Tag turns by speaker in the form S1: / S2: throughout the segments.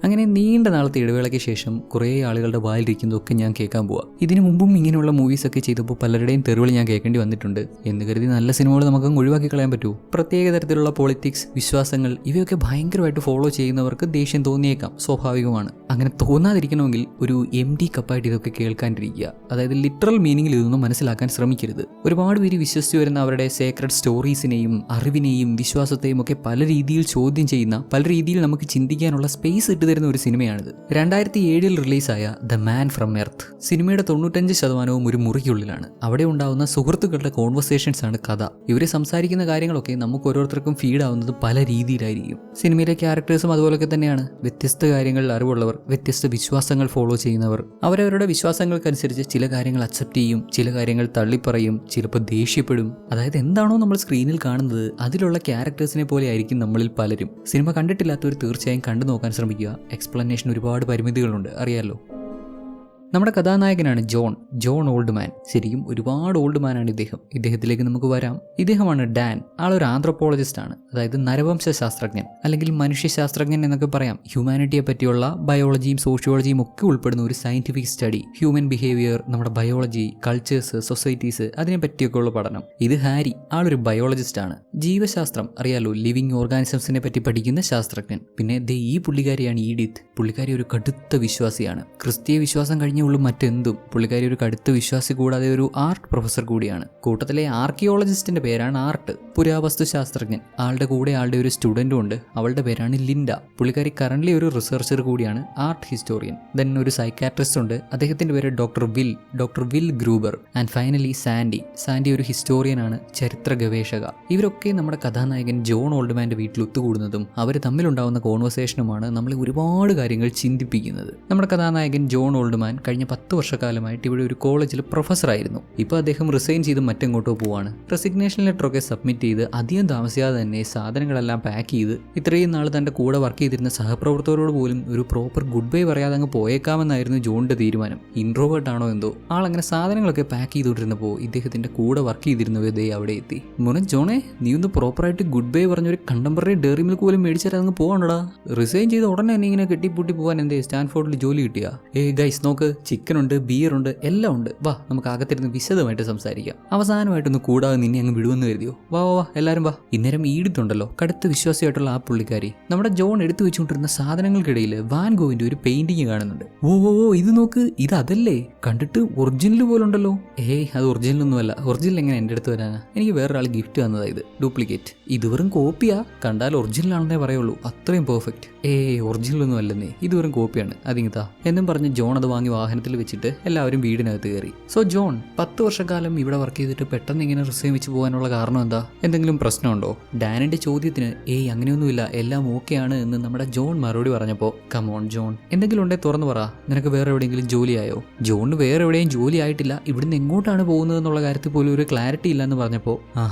S1: അങ്ങനെ നീണ്ട നാളത്തെ ഇടവേളയ്ക്ക് ശേഷം കുറേ ആളുകളുടെ വായിലിരിക്കുന്നതൊക്കെ ഞാൻ കേൾക്കാൻ പോവാം. ഇതിനു മുമ്പും ഇങ്ങനെയുള്ള മൂവീസൊക്കെ ചെയ്തപ്പോൾ പലരുടെയും തെറിവിൽ ഞാൻ കേൾക്കേണ്ടി വന്നിട്ടുണ്ട് എന്ന് കരുതി നല്ല സിനിമകൾ നമുക്ക് ഒഴിവാക്കി കളയാൻ പറ്റൂ. പ്രത്യേക തരത്തിലുള്ള പൊളിറ്റിക്സ്, വിശ്വാസങ്ങൾ ഇവയൊക്കെ ഭയങ്കരമായിട്ട് ഫോളോ ചെയ്യുന്നവർക്ക് ദേഷ്യം തോന്നിയേക്കാം, സ്വാഭാവികമാണ്. അങ്ങനെ തോന്നാതിരിക്കണമെങ്കിൽ ഒരു MD കപ്പായിട്ട് ഇതൊക്കെ കേൾക്കാണ്ടിരിക്കുക. അതായത് ലിറ്ററൽ മീനിങ്ങിൽ ഇതൊന്നും മനസ്സിലാക്കാൻ ശ്രമിക്കരുത്. ഒരുപാട് പേര് വിശ്വസിച്ച് വരുന്ന അവരുടെ സേക്രഡ് സ്റ്റോറീസിനെയും അറിവിനെയും വിശ്വാസത്തെയും ഒക്കെ പല രീതിയിൽ ചോദ്യം ചെയ്യുന്ന, പല രീതിയിൽ നമുക്ക് ചിന്തിക്കാനുള്ള സ്പേസ് ഇട്ടു തരുന്ന ഒരു സിനിമയാണിത്. 2007 റിലീസായ ദ മാൻ ഫ്രം എർത്ത്. സിനിമയുടെ 95% ഒരു മുറിക്കുള്ളിലാണ്. അവിടെ ഉണ്ടാവുന്ന സുഹൃത്തുക്കളുടെ കോൺവെർസേഷൻസ് ആണ് കഥ. ഇവര് സംസാരിക്കുന്ന കാര്യങ്ങളൊക്കെ നമുക്ക് ഓരോരുത്തർക്കും ഫീഡ് ആവുന്നത് പല രീതിയിലായിരിക്കും. സിനിമയിലെ ക്യാരക്ടേഴ്സും അതുപോലൊക്കെ തന്നെയാണ്. വ്യത്യസ്ത കാര്യങ്ങളിൽ അറിവുള്ളവർ, വ്യത്യസ്ത വിശ്വാസങ്ങൾ ഫോളോ ചെയ്യുന്നവർ, അവരവരുടെ വിശ്വാസങ്ങൾക്കനുസരിച്ച് ചില കാര്യങ്ങൾ അക്സെപ്റ്റ് ചെയ്യും, ചില കാര്യങ്ങൾ തള്ളിപ്പറയും, ചിലപ്പോൾ ദേഷ്യപ്പെടും. അതായത് എന്താണോ നമ്മൾ സ്ക്രീനിൽ കാണുന്നത് അതിലുള്ള ക്യാരക്ടേഴ്സിനെ പോലെ ആയിരിക്കും നമ്മളിൽ പലരും. സിനിമ കണ്ടിട്ടില്ലാത്തവർ തീർച്ചയായും കണ്ടു നോക്കാൻ ശ്രമിക്കുക. എക്സ്പ്ലനേഷൻ ഒരുപാട് പരിമിതികളുണ്ട്, അറിയാലോ. നമ്മുടെ കഥാനായകനാണ് ജോൺ ഓൾഡ്മാൻ. ശരിക്കും ഒരുപാട് ഓൾഡ്മാനാണ് ഇദ്ദേഹത്തിലേക്ക് നമുക്ക് വരാം. ഇദ്ദേഹമാണ് ഡാൻ. ആളൊരു ആന്ത്രോപോളജിസ്റ്റ് ആണ്, അതായത് നരവംശ ശാസ്ത്രജ്ഞൻ അല്ലെങ്കിൽ മനുഷ്യശാസ്ത്രജ്ഞൻ എന്നൊക്കെ പറയാം. ഹ്യൂമാനിറ്റിയെ പറ്റിയുള്ള ബയോളജിയും സോഷ്യോളജിയും ഒക്കെ ഉൾപ്പെടുന്ന ഒരു സയന്റിഫിക് സ്റ്റഡി. ഹ്യൂമൻ ബിഹേവിയർ, നമ്മുടെ ബയോളജി, കൾച്ചേഴ്സ്, സൊസൈറ്റീസ്, അതിനെ പറ്റിയൊക്കെയുള്ള പഠനം. ഇത് ഹാരി. ആളൊരു ബയോളജിസ്റ്റ് ആണ്. ജീവശാസ്ത്രം അറിയാലോ, ലിവിങ് ഓർഗാനിസംസിനെ പറ്റി പഠിക്കുന്ന ശാസ്ത്രജ്ഞൻ. പിന്നെ ഈ പുള്ളിക്കാരിയാണ് ഈഡിത്ത്. പുള്ളിക്കാരി ഒരു കടുത്ത വിശ്വാസിയാണ്. ക്രിസ്തീയ വിശ്വാസം കഴിഞ്ഞ മറ്റെന്തും. പുള്ളിക്കാരി ഒരു കടുത്ത വിശ്വാസി കൂടാതെ ഒരു ആർട്ട് പ്രൊഫസർ കൂടിയാണ്. കൂട്ടത്തിലെ ആർക്കിയോളജിസ്റ്റിന്റെ പേരാണ് ആർട്ട്, പുരാവസ്തു ശാസ്ത്രജ്ഞൻ. ആളുടെ കൂടെ ആളുടെ ഒരു സ്റ്റുഡന്റും ഉണ്ട്, അവളുടെ പേരാണ് ലിൻഡ. പുള്ളിക്കാരി കറന്റ്ലി ഒരു റിസർച്ചർ കൂടിയാണ്, ആർട്ട് ഹിസ്റ്റോറിയൻ. ദെൻ ഒരു സൈക്കാട്രിസ്റ്റ് ഉണ്ട്, അദ്ദേഹത്തിന്റെ പേര് doctor will Gruber. And finally Sandy ഒരു ഹിസ്റ്റോറിയനാണ്, ചരിത്ര ഗവേഷക. ഇവരൊക്കെ നമ്മുടെ കഥാനായകൻ ജോൺ ഓൾഡ്മാന്റെ വീട്ടിൽ ഒത്തുകൂടുന്നതും അവർ തമ്മിലുണ്ടാവുന്ന കോൺവെർസേഷനുമാണ് നമ്മളെ ഒരുപാട് കാര്യങ്ങൾ ചിന്തിപ്പിക്കുന്നത്. നമ്മുടെ കഥാനായകൻ ജോൺ ഓൾഡ്മാൻ കഴിഞ്ഞ 10 വർഷക്കാലമായിട്ട് ഇവിടെ ഒരു കോളേജിൽ പ്രൊഫസറായിരുന്നു. ഇപ്പോൾ അദ്ദേഹം റിസൈൻ ചെയ്ത് മറ്റെങ്ങോട്ടോ പോവാണ്. റെസിഗ്നേഷൻ ലെറ്ററൊക്കെ സബ്മിറ്റ് ചെയ്ത് അധികം താമസിയാതെ തന്നെ സാധനങ്ങളെല്ലാം പാക്ക് ചെയ്ത് ഇത്രയും നാൾ തൻ്റെ കൂടെ വർക്ക് ചെയ്തിരുന്ന സഹപ്രവർത്തകരോട് പോലും ഒരു പ്രോപ്പർ ഗുഡ് ബൈ പറയാതെ അങ്ങ് പോയേക്കാമെന്നായിരുന്നു ജോണിന്റെ തീരുമാനം. ഇൻട്രോവേർട്ട് ആണോ എന്തോ ആളങ്ങനെ സാധനങ്ങളൊക്കെ പാക്ക് ചെയ്തുകൊണ്ടിരുന്നപ്പോൾ ഇദ്ദേഹത്തിന്റെ കൂടെ വർക്ക് ചെയ്തിരുന്നവർ അവിടെ എത്തി. മോനെ ജോണേ, നീ ഒന്ന് പ്രോപ്പറായിട്ട് ഗുഡ് ബൈ പറഞ്ഞൊരു കണ്ടംപററി ഡെയറി മിൽക്ക് പോലും മേടിച്ചാൽ അങ്ങ് പോകണടാ. റിസൈൻ ചെയ്ത് ഉടനെ തന്നെ ഇങ്ങനെ കെട്ടിപ്പൂട്ടി പോകാൻ എന്തേ സ്റ്റാൻഫോർഡിൽ ജോലി കിട്ടിയാ? ഗൈസ് നോക്ക്, ചിക്കൻ ഉണ്ട്, ബിയറുണ്ട്, എല്ലാം ഉണ്ട്. വാ, നമുക്ക് അകത്തിരുന്ന് വിശദമായിട്ട് സംസാരിക്കാം. അവസാനമായിട്ടൊന്ന് കൂടാതെ നിന്നെ അങ്ങ് വിടുവെന്ന് കരുതിയോ? വാ എല്ലാരും വാ. ഇന്നേരം ഈടുത്തുണ്ടല്ലോ, കടുത്ത വിശ്വാസിയായിട്ടുള്ള ആ പുള്ളിക്കാരി. നമ്മുടെ ജോൺ എടുത്തു വെച്ചുകൊണ്ടിരുന്ന സാധനങ്ങൾക്കിടയിൽ വാൻ ഗോവിന്റെ ഒരു പെയിന്റിങ് കാണുന്നുണ്ട്. ഇത് നോക്ക്, ഇത് അതല്ലേ? കണ്ടിട്ട് ഒറിജിനൽ പോലുണ്ടല്ലോ. അത് ഒറിജിനലൊന്നുമല്ല. ഒറിജിനൽ എങ്ങനെ എൻ്റെ അടുത്ത് വരാനാ? എനിക്ക് വേറൊരാൾ ഗിഫ്റ്റ് തന്നതാ ഇത്, ഡ്യൂപ്ലിക്കേറ്റ്. ഇത് വെറും കോപ്പിയാ. കണ്ടാൽ ഒറിജിനൽ ആണെന്നേ പറയുള്ളൂ, അത്രയും പെർഫെക്റ്റ്. ഒറിജിനലൊന്നും അല്ലെന്നേ, ഇത് വെറും കോപ്പിയാണ്, അതിങ്ങത്താ എന്നും പറഞ്ഞ് ജോൺ അത് വാങ്ങി വാഹനത്തിൽ വെച്ചിട്ട് എല്ലാവരും വീടിനകത്ത് കയറി. സോ ജോൺ 10 വർഷക്കാലം ഇവിടെ വർക്ക് ചെയ്തിട്ട് പെട്ടെന്ന് ഇങ്ങനെ റിസൈൻ വെച്ച് പോകാനുള്ള കാരണം എന്താ? എന്തെങ്കിലും പ്രശ്നമുണ്ടോ? ഡാനിന്റെ ചോദ്യത്തിന് അങ്ങനെയൊന്നുമില്ല, എല്ലാം ഓക്കെയാണ് എന്ന് നമ്മുടെ ജോൺ മറുപടി പറഞ്ഞപ്പോൾ, കമോൺ ജോൺ, എന്തെങ്കിലും ഉണ്ടേ തുറന്നു പറ. നിനക്ക് വേറെ എവിടെയെങ്കിലും ജോലിയായോ? ജോണിന് വേറെ എവിടെയും ജോലി ആയിട്ടില്ല, ഇവിടുന്ന് എങ്ങോട്ടാണ് പോകുന്നത് എന്നുള്ള കാര്യത്തിൽ പോലും ഒരു ക്ലാരിറ്റി ഇല്ലെന്ന് പറഞ്ഞപ്പോൾ,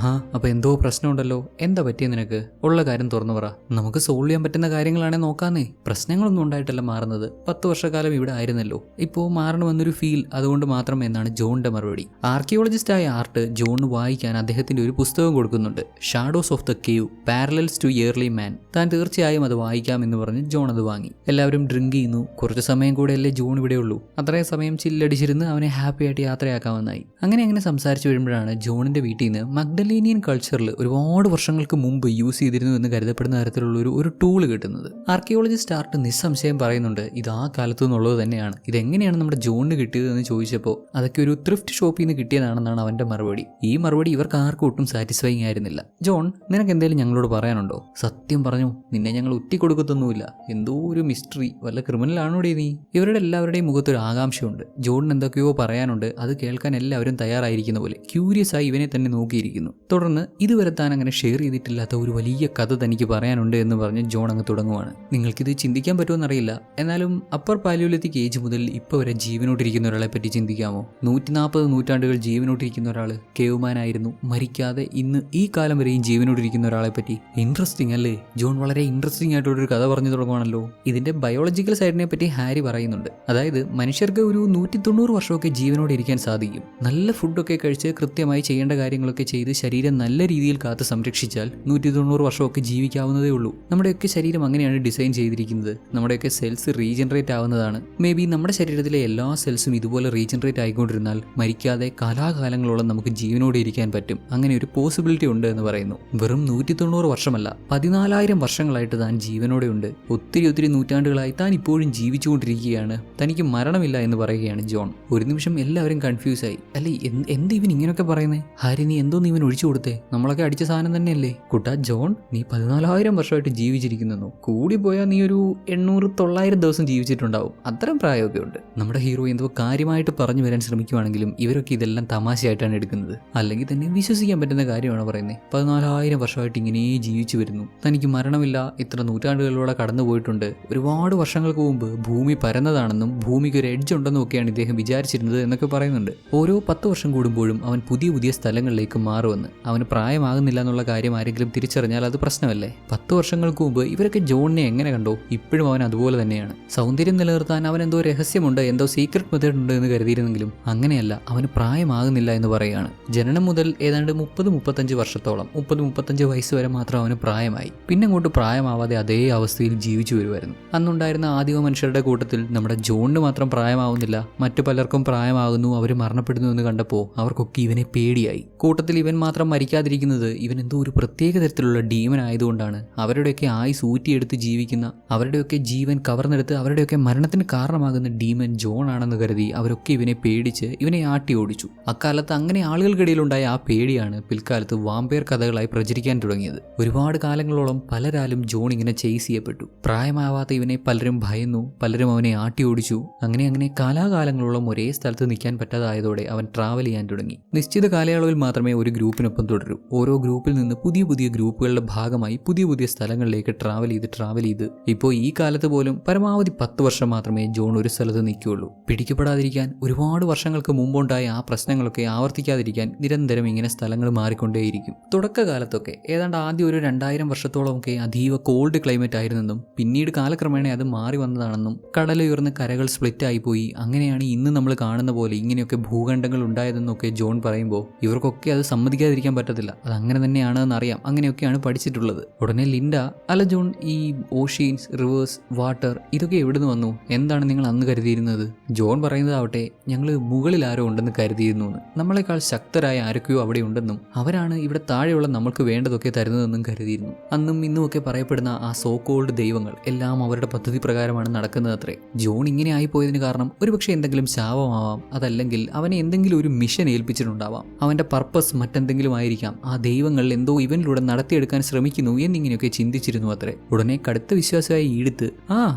S1: അപ്പൊ എന്തോ പ്രശ്നമുണ്ടല്ലോ, എന്താ പറ്റിയ നിനക്ക്? ഉള്ള കാര്യം തുറന്നു പറ, നമുക്ക് സോൾവ് ചെയ്യാൻ പറ്റുന്ന കാര്യങ്ങളാണെ നോക്കാന്നേ. പ്രശ്നങ്ങളൊന്നും ഉണ്ടായിട്ടല്ല മാറുന്നത്, 10 വർഷക്കാലം ഇവിടെ ആയിരുന്നല്ലോ, ഇപ്പോൾ മാറണമെന്നൊരു ഫീൽ, അതുകൊണ്ട് മാത്രം എന്നാണ് ജോണിന്റെ മറുപടി. ആർക്കിയോളജിസ്റ്റായ ആർട്ട് ജോണിന് വായിക്കാൻ അദ്ദേഹത്തിന്റെ ഒരു പുസ്തകം കൊടുക്കുന്നുണ്ട്, shadows of the cave parallels to early man. താൻ തീർച്ചയായും അത് വായിക്കാമെന്ന് പറഞ്ഞ് ജോൺ അത് വാങ്ങി. എല്ലാവരും ഡ്രിങ്ക് ചെയ്യുന്നു. കുറച്ച് സമയം കൂടെ അല്ലേ ജോൺ ഇവിടെ ഉള്ളൂ, അത്രയും സമയം ചില്ലടിച്ചിരുന്ന് അവനെ ഹാപ്പി ആയിട്ട് യാത്രയാക്കാമെന്നായി. അങ്ങനെ സംസാരിച്ചു വരുമ്പോഴാണ് ജോണിന്റെ വീട്ടിൽ നിന്ന് മഗ്ഡലേനിയൻ കൾച്ചറിൽ ഒരുപാട് വർഷങ്ങൾക്ക് മുമ്പ് യൂസ് ചെയ്തിരുന്നു എന്ന് കരുതപ്പെടുന്ന തരത്തിലുള്ള ഒരു ടൂള് കിട്ടുന്നത്. ആർക്കിയോളജിസ്റ്റ് ആർട്ട് നിസ്സംശയം പറയുന്നുണ്ട്, ഇത് ആ കാലത്തു നിന്നുള്ളത് തന്നെയാണ്. ഇതെങ്ങനെയാണ് നമ്മുടെ ജോണിന് കിട്ടിയത് എന്ന് ചോദിച്ചപ്പോൾ അതൊക്കെ ഒരു ത്രിഫ്റ്റ് ഷോപ്പിൽ നിന്ന് കിട്ടിയതാണെന്നാണ് അവന്റെ മറുപടി. ഈ മറുപടി ഇവർക്ക് ആർക്കും ഒട്ടും സാറ്റിസ്ഫൈങ് ആയിരുന്നില്ല. ജോൺ, നിനക്ക് എന്തെങ്കിലും ഞങ്ങളോട് പറയാനുണ്ടോ? സത്യം പറഞ്ഞു, നിന്നെ ഞങ്ങൾ ഒറ്റിക്കൊടുക്കത്തൊന്നുമില്ല. എന്തോ ഒരു മിസ്റ്ററി, വല്ല ക്രിമിനൽ ആണോടെ നീ? ഇവരുടെ എല്ലാവരുടെയും മുഖത്തൊരു ആകാംക്ഷയുണ്ട്. ജോണിന് എന്തൊക്കെയോ പറയാനുണ്ട്, അത് കേൾക്കാൻ എല്ലാവരും തയ്യാറായിരിക്കുന്ന പോലെ ക്യൂരിയസ് ആയി ഇവനെ തന്നെ നോക്കിയിരിക്കുന്നു. തുടർന്ന് ഇതുവരെ താൻ അങ്ങനെ ഷെയർ ചെയ്തിട്ടില്ലാത്ത ഒരു വലിയ കഥ തനിക്ക് പറയാനുണ്ട് എന്ന് പറഞ്ഞ് ജോൺ അങ്ങ് തുടങ്ങുവാണ്. നിങ്ങൾക്കിത് ചിന്തിക്കാൻ പറ്റുമെന്നറിയില്ല, എന്നാലും അപ്പർ പാലിയോലിത്തിക് ഏജ് മുതൽ ഇപ്പോൾ വരെ ജീവനോട്ടിരിക്കുന്ന ഒരാളെ പറ്റി ചിന്തിക്കാമോ? 140 നൂറ്റാണ്ടുകൾ ജീവനോട്ടിരിക്കുന്ന ഒരാൾ കേവ്മാനായിരുന്നു, മരിക്കാതെ ഇന്ന് ഈ കാലം വരെയും ജീവനോട്ടിരിക്കുന്ന ഒരാളെ പറ്റി. ഇൻട്രസ്റ്റിംഗ് അല്ലേ? ജോൺ വളരെ ഇൻട്രസ്റ്റിംഗ് ആയിട്ടുള്ളൊരു കഥ പറഞ്ഞു തുടങ്ങുവാണല്ലോ. ഇതിന്റെ ബയോളജിക്കൽ സൈഡിനെ പറ്റി ഹാരി പറയുന്നുണ്ട്. അതായത് മനുഷ്യർക്ക് ഒരു 190 വർഷമൊക്കെ ജീവനോടെ ഇരിക്കാൻ സാധിക്കും. നല്ല ഫുഡൊക്കെ കഴിച്ച് കൃത്യമായി ചെയ്യേണ്ട കാര്യങ്ങളൊക്കെ ചെയ്ത് ശരീരം നല്ല രീതിയിൽ കാത്ത് സംരക്ഷിച്ചാൽ 190 വർഷമൊക്കെ ജീവിക്കാവുന്നതേ ഉള്ളൂ. നമ്മുടെയൊക്കെ ശരീരം അങ്ങനെയാണ് ഡിസൈൻ ചെയ്തിരിക്കുന്നത്. നമ്മുടെയൊക്കെ സെൽസ് റീജനറേറ്റ് ആവുന്നതാണ്. മേ ബി നമ്മുടെ ശരീരത്തിലെ എല്ലാ സെൽസും ഇതുപോലെ റീജനറേറ്റ് ആയിക്കൊണ്ടിരുന്നാൽ മരിക്കാതെ കാലാകാലങ്ങളോളം നമുക്ക് ജീവനോടെ ഇരിക്കാൻ പറ്റും. അങ്ങനെ ഒരു പോസിബിലിറ്റി ഉണ്ട് എന്ന് പറയുന്നു. വെറും 190 വർഷമല്ല, 14,000 വർഷങ്ങളായിട്ട് താൻ ജീവനോടെ ഉണ്ട്. ഒത്തിരി നൂറ്റാണ്ടുകളായി താൻ ഇപ്പോഴും ജീവിച്ചുകൊണ്ടിരിക്കുകയാണ്. തനിക്ക് മരണമില്ല എന്ന് പറയുകയാണ് ജോൺ. ഒരു നിമിഷം എല്ലാവരും കൺഫ്യൂസായി. അല്ലേ, എന്ത് ഇവൻ ഇങ്ങനെയൊക്കെ പറയുന്നേ? ഹാരി, നീ എന്തോ ഇവൻ ഒഴിച്ചു കൊടുത്തേ? നമ്മളൊക്കെ അടിച്ച സാധനം തന്നെയല്ലേ? കുട്ടാ ജോൺ, നീ 14,000 വർഷമായിട്ട് ജീവിച്ചിരിക്കുന്നു. കൂടി പോയാൽ നീ ഒരു 800-900 ദിവസം ജീവിച്ചിട്ടുണ്ടാവും. അത്തരം പ്രായമൊക്കെ ഉണ്ട്. നമ്മുടെ ഹീറോ എന്തോ കാര്യമായിട്ട് പറഞ്ഞു വരാൻ ശ്രമിക്കുവാണെങ്കിലും ഇവരൊക്കെ ഇതെല്ലാം തമാശയായിട്ടാണ് എടുക്കുന്നത്. അല്ലെങ്കിൽ തന്നെ വിശ്വസിക്കാൻ പറ്റുന്ന കാര്യമാണ് പറയുന്നത്. 14,000 വർഷമായിട്ട് ഇങ്ങനെ ജീവിച്ചു വരുന്നു. തനിക്ക് മരണമില്ല, ഇത്ര നൂറ്റാണ്ടുകളിലൂടെ കടന്നു പോയിട്ടുണ്ട്. ഒരുപാട് വർഷങ്ങൾക്ക് മുമ്പ് ഭൂമി പരന്നതാണെന്നും ഭൂമിക്ക് ഒരു എഡ്ജ് ഉണ്ടെന്നും ഒക്കെയാണ് ഇദ്ദേഹം വിചാരിച്ചിരുന്നത് എന്നൊക്കെ പറയുന്നുണ്ട്. ഓരോ 10 വർഷം കൂടുമ്പോഴും അവൻ പുതിയ സ്ഥലങ്ങളിലേക്ക് മാറുമെന്ന്. അവന് പ്രായമാകുന്നില്ല എന്നുള്ള കാര്യം ആരെങ്കിലും തിരിച്ചറിഞ്ഞാൽ അത് പ്രശ്നമല്ലേ? 10 വർഷങ്ങൾക്ക് മുമ്പ് ഇവരൊക്കെ ജോണിനെ എങ്ങനെ കണ്ടോ, ഇപ്പോഴും അവൻ അതുപോലെ തന്നെയാണ്. സൗന്ദര്യം നിലനിർത്താൻ അവൻ എന്തോ രഹസ്യമുണ്ട്, എന്തോ സീക്രട്ട് മെത്തേഡ് ഉണ്ട് എന്ന് കരുതിയിരുന്നെങ്കിലും അങ്ങനെയല്ല. അവന് പ്രായമാകുന്നില്ല എന്ന് പറയുകയാണ്. ജനനം മുതൽ ഏതാണ്ട് 30-35 വർഷത്തോളം, 30-35 വയസ്സ് വരെ മാത്രം അവന് പ്രായമായി. പിന്നെ അങ്ങോട്ട് പ്രായമാവാതെ അതേ അവസ്ഥയിൽ ജീവിച്ചു വരുമായിരുന്നു. അന്നുണ്ടായിരുന്ന ആദിമ മനുഷ്യരുടെ കൂട്ടത്തിൽ നമ്മുടെ ജോണിന് മാത്രം പ്രായമാവുന്നില്ല, മറ്റു പലർക്കും പ്രായമാകുന്നു, അവർ മരണപ്പെടുന്നു എന്ന് കണ്ടപ്പോൾ അവർക്കൊക്കെ ഇവനെ പേടിയായി. കൂട്ടത്തിൽ ഇവൻ മാത്രം മരിക്കാതിരിക്കുന്നത് ഇവൻ എന്തോ ഒരു പ്രത്യേക തരത്തിലുള്ള ഡീമൻ ആയതുകൊണ്ടാണ്. അവരുടെയൊക്കെ ആയുസ് ഊറ്റിയെടുത്ത് ജീവിക്കുന്ന, അവരുടെയൊക്കെ ജീവൻ കവർന്നെടുത്ത് അവരുടെയൊക്കെ മരണത്തിന് കാരണമാകുന്ന ഡീമൻ ജോൺ ആണെന്ന് കരുതി അവരൊക്കെ ഇവനെ പേടിച്ച് ഇവനെ ആട്ടി ഓടിച്ചു. അക്കാലത്ത് അങ്ങനെ ആളുകൾക്കിടയിലുണ്ടായ ആ പേടിയാണ് പിൽക്കാലത്ത് വാമ്പയർ കഥകളായി പ്രചരിക്കാൻ തുടങ്ങിയത്. ഒരുപാട് കാലങ്ങളോളം പലരാലും ജോൺ ഇങ്ങനെ ചേസ് ചെയ്യപ്പെട്ടു. പ്രായമാവാത്ത ഇവനെ പലരും ഭയന്നു, പലരും അവനെ ആട്ടി ഓടിച്ചു. അങ്ങനെ കാലാകാലങ്ങളോളം ഒരേ സ്ഥലത്ത് നിൽക്കാൻ പറ്റാതായതോടെ അവൻ ട്രാവൽ ചെയ്യാൻ തുടങ്ങി. നിശ്ചിത കാലയളവിൽ മാത്രമേ ഒരു ഗ്രൂപ്പിനൊപ്പം തുടരൂ. ഓരോ ഗ്രൂപ്പിൽ നിന്ന് പുതിയ ഗ്രൂപ്പുകളുടെ ഭാഗമായി പുതിയ സ്ഥലങ്ങളിലേക്ക് ട്രാവൽ ചെയ്ത് ഇപ്പോൾ ഈ കാലത്ത് പോലും പരമാവധി 10 വർഷം മാത്രമേ ജോൺ ഒരു സ്ഥലത്ത് നിൽക്കുകയുള്ളൂ. പിടിക്കപ്പെടാതിരിക്കാൻ, ഒരുപാട് വർഷങ്ങൾക്ക് മുമ്പുണ്ടായ ആ പ്രശ്നങ്ങളൊക്കെ ആവർത്തിക്കാതിരിക്കാൻ നിരന്തരം ഇങ്ങനെ സ്ഥലങ്ങൾ മാറിക്കൊണ്ടേയിരിക്കും. തുടക്കകാലത്തൊക്കെ ഏതാണ്ട് ആദ്യം ഒരു 2000 വർഷത്തോളമൊക്കെ അതീവ കോൾഡ് ക്ലൈമറ്റ് ആയിരുന്നെന്നും പിന്നീട് കാലക്രമേണ അത് മാറി വന്നതാണെന്നും കടലുയർന്ന് കരകൾ സ്പ്ലിറ്റ് ആയിപ്പോയി, അങ്ങനെയാണ് ഇന്ന് നമ്മൾ കാണുന്ന പോലെ ഇങ്ങനെയൊക്കെ ഭൂഖണ്ഡങ്ങൾ ഉണ്ടായതെന്നൊക്കെ ജോൺ പറയുമ്പോൾ ഇവർക്കൊക്കെ അത് സമ്മതിക്കാതിരിക്കാൻ പറ്റത്തില്ല. അത് അങ്ങനെ തന്നെയാണെന്ന് അറിയാം, അങ്ങനെയൊക്കെയാണ് പഠിച്ചിട്ടുള്ളത്. ഉടനെ ലിൻഡ, അല്ല ജോൺ, ഈ ഓഷ്യൻസ്, റിവേഴ്സ്, വാട്ടർ ഇതൊക്കെ എവിടുന്ന് വന്നു? എന്താണ് നിങ്ങൾ അന്ന് കരുതിയിരുന്നത്? ജോൺ പറയുന്നതാവട്ടെ, ഞങ്ങൾ മുകളിൽ ആരോ ഉണ്ടെന്ന് കരുതിയിരുന്നു എന്ന്. നമ്മളെക്കാൾ ശക്തരായ ആരൊക്കെയോ അവിടെ ഉണ്ടെന്നും അവരാണ് ഇവിടെ താഴെയുള്ള നമ്മൾക്ക് വേണ്ടതൊക്കെ തരുന്നതെന്നും കരുതിയിരുന്നു. അന്നും ഇന്നും ഒക്കെ പറയപ്പെടുന്ന ആ സോ കോൾഡ് ദൈവങ്ങൾ എല്ലാം അവരുടെ പദ്ധതി പ്രകാരമാണ് നടക്കുന്നത് അത്രേ. ജോൺ ഇങ്ങനെ ആയിപ്പോയതിന് കാരണം ഒരുപക്ഷെ എന്തെങ്കിലും ശാപമാവാം, അതല്ലെങ്കിൽ അവനെ എന്തെങ്കിലും ഒരു മിഷൻ ഏൽപ്പിച്ചിട്ടുണ്ടാവാം. അവന്റെ പർപ്പസ് മറ്റെന്തെങ്കിലും ആയിരിക്കാം. ആ ദൈവങ്ങൾ എന്തോ ഇവനിലൂടെ നടത്തിയെടുക്കാൻ ശ്രമിക്കുന്നു എന്നിങ്ങനെയൊക്കെ ചിന്തിച്ചിരുന്നു അത്രേ. ഉടനെ കടുത്ത വിശ്വാസമായി ഈടുത്ത്,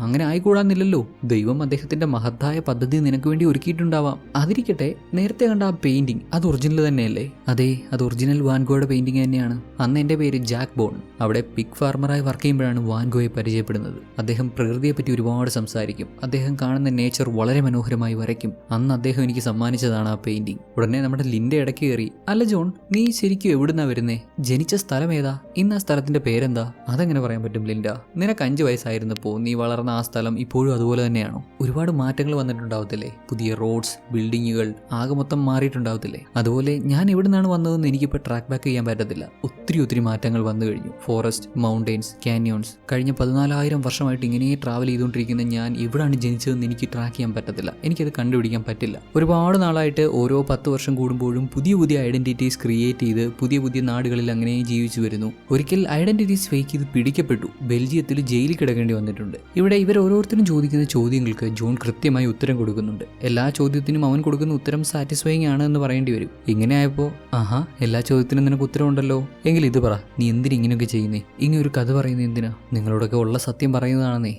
S1: അങ്ങനെ ആയിക്കൂടാന്നില്ലല്ലോ, ദൈവം അദ്ദേഹത്തിന്റെ മഹത്തായ പദ്ധതി നിനക്ക് വേണ്ടി ഒരുക്കിയിട്ടുണ്ടാവാം. അതിരിക്കട്ടെ, നേരത്തെ കണ്ട ആ പെയിന്റിംഗ് അത് ഒറിജിനൽ തന്നെയല്ലേ? അതെ, അത് ഒറിജിനൽ വാൻഗോയുടെ പെയിന്റിംഗ് തന്നെയാണ്. അന്ന് എൻ്റെ പേര് ജാക്ക് ബോൺ. അവിടെ പിഗ് ഫാർമറായി വർക്ക് ചെയ്യുമ്പോഴാണ് വാൻഗോയെ പരിചയപ്പെടുന്നത്. അദ്ദേഹം പ്രകൃതിയെപ്പറ്റി ഒരുപാട് സംസാരിക്കും. അദ്ദേഹം കാണുന്ന നേച്ചർ വളരെ മനോഹരമായി വരയ്ക്കും. അന്ന് അദ്ദേഹം എനിക്ക് സമ്മാനിച്ചതാണ് ആ പെയിന്റിംഗ്. ഉടനെ നമ്മുടെ ലിൻഡ ഇടയ്ക്ക് കയറി, അല്ല ജോൺ, നീ ശരിക്കും എവിടുന്നാ വരുന്നേ? ജനിച്ച സ്ഥലം ഏതാ? ഇന്ന് ആ സ്ഥലത്തിന്റെ പേരെന്താ? അതെങ്ങനെ പറയാൻ പറ്റും ലിൻഡ? നിനക്ക് 5 വയസ്സായിരുന്നപ്പോൾ നീ വളർന്ന ആ സ്ഥലം ഇപ്പോഴും അതുപോലെ തന്നെയാണോ? ഒരുപാട് മാറ്റങ്ങൾ വന്നിട്ടുണ്ടാവത്തില്ലേ? പുതിയ റോഡ്സ്, ബിൽഡിങ്ങുകൾ ആകെ മൊത്തം മാറിയിട്ടുണ്ടാവത്തില്ലേ? അതുപോലെ ഞാൻ എവിടുന്നാണ് വന്നതെന്ന് എനിക്കിപ്പോൾ ട്രാക്ക് ബാക്ക് ചെയ്യാൻ പറ്റത്തില്ല. ഒത്തിരി മാറ്റങ്ങൾ വന്നു കഴിഞ്ഞു. Forest, mountains, canyons. കഴിഞ്ഞ 14,000 വർഷമായിട്ട് ഇങ്ങനെ ട്രാവൽ ചെയ്തുകൊണ്ടിരിക്കുന്ന ഞാൻ എവിടെയാണ് ജനിച്ചതെന്ന് എനിക്ക് ട്രാക്ക് ചെയ്യാൻ പറ്റത്തില്ല. എനിക്കത് കണ്ടുപിടിക്കാൻ പറ്റില്ല. ഒരുപാട് നാളായിട്ട് ഓരോ 10 വർഷം കൂടുമ്പോഴും പുതിയ ഐഡന്റിറ്റീസ് ക്രിയേറ്റ് ചെയ്ത് പുതിയ നാടുകളിൽ അങ്ങനെ ജീവിച്ചു വരുന്നു. ഒരിക്കൽ ഐഡന്റിറ്റീസ് ഫേക്ക് ചെയ്ത് പിടിക്കപ്പെട്ടു. ബെൽജിയത്തിൽ ജയിലിൽ കിടക്കേണ്ടി വന്നിട്ടുണ്ട്. ഇവിടെ ഇവർ ഓരോരുത്തരും ചോദിക്കുന്ന ചോദ്യങ്ങൾക്ക് ജോൺ കൃത്യമായി ഉത്തരം കൊടുക്കുന്നുണ്ട്. എല്ലാ ചോദ്യത്തിനും അവൻ കൊടുക്കുന്ന ഉത്തരം സാറ്റിസ്ഫൈങ് ആണ് എന്ന് പറയേണ്ടി വരും. ഇങ്ങനെ ആയപ്പോൾ എല്ലാ ചോദ്യത്തിനും നിനക്ക് ഉത്തരവുണ്ടല്ലോ, എങ്കിൽ ഇത് പറ, നീ എന്തിനാ ഇങ്ങനെയൊക്കെ ചെയ്യുന്നേ? ഇങ്ങനെ ഒരു കഥ പറയുന്നത് എന്തിനാ? നിങ്ങളോടൊക്കെ ഉള്ള സത്യം പറയുന്നതാണെന്നേ.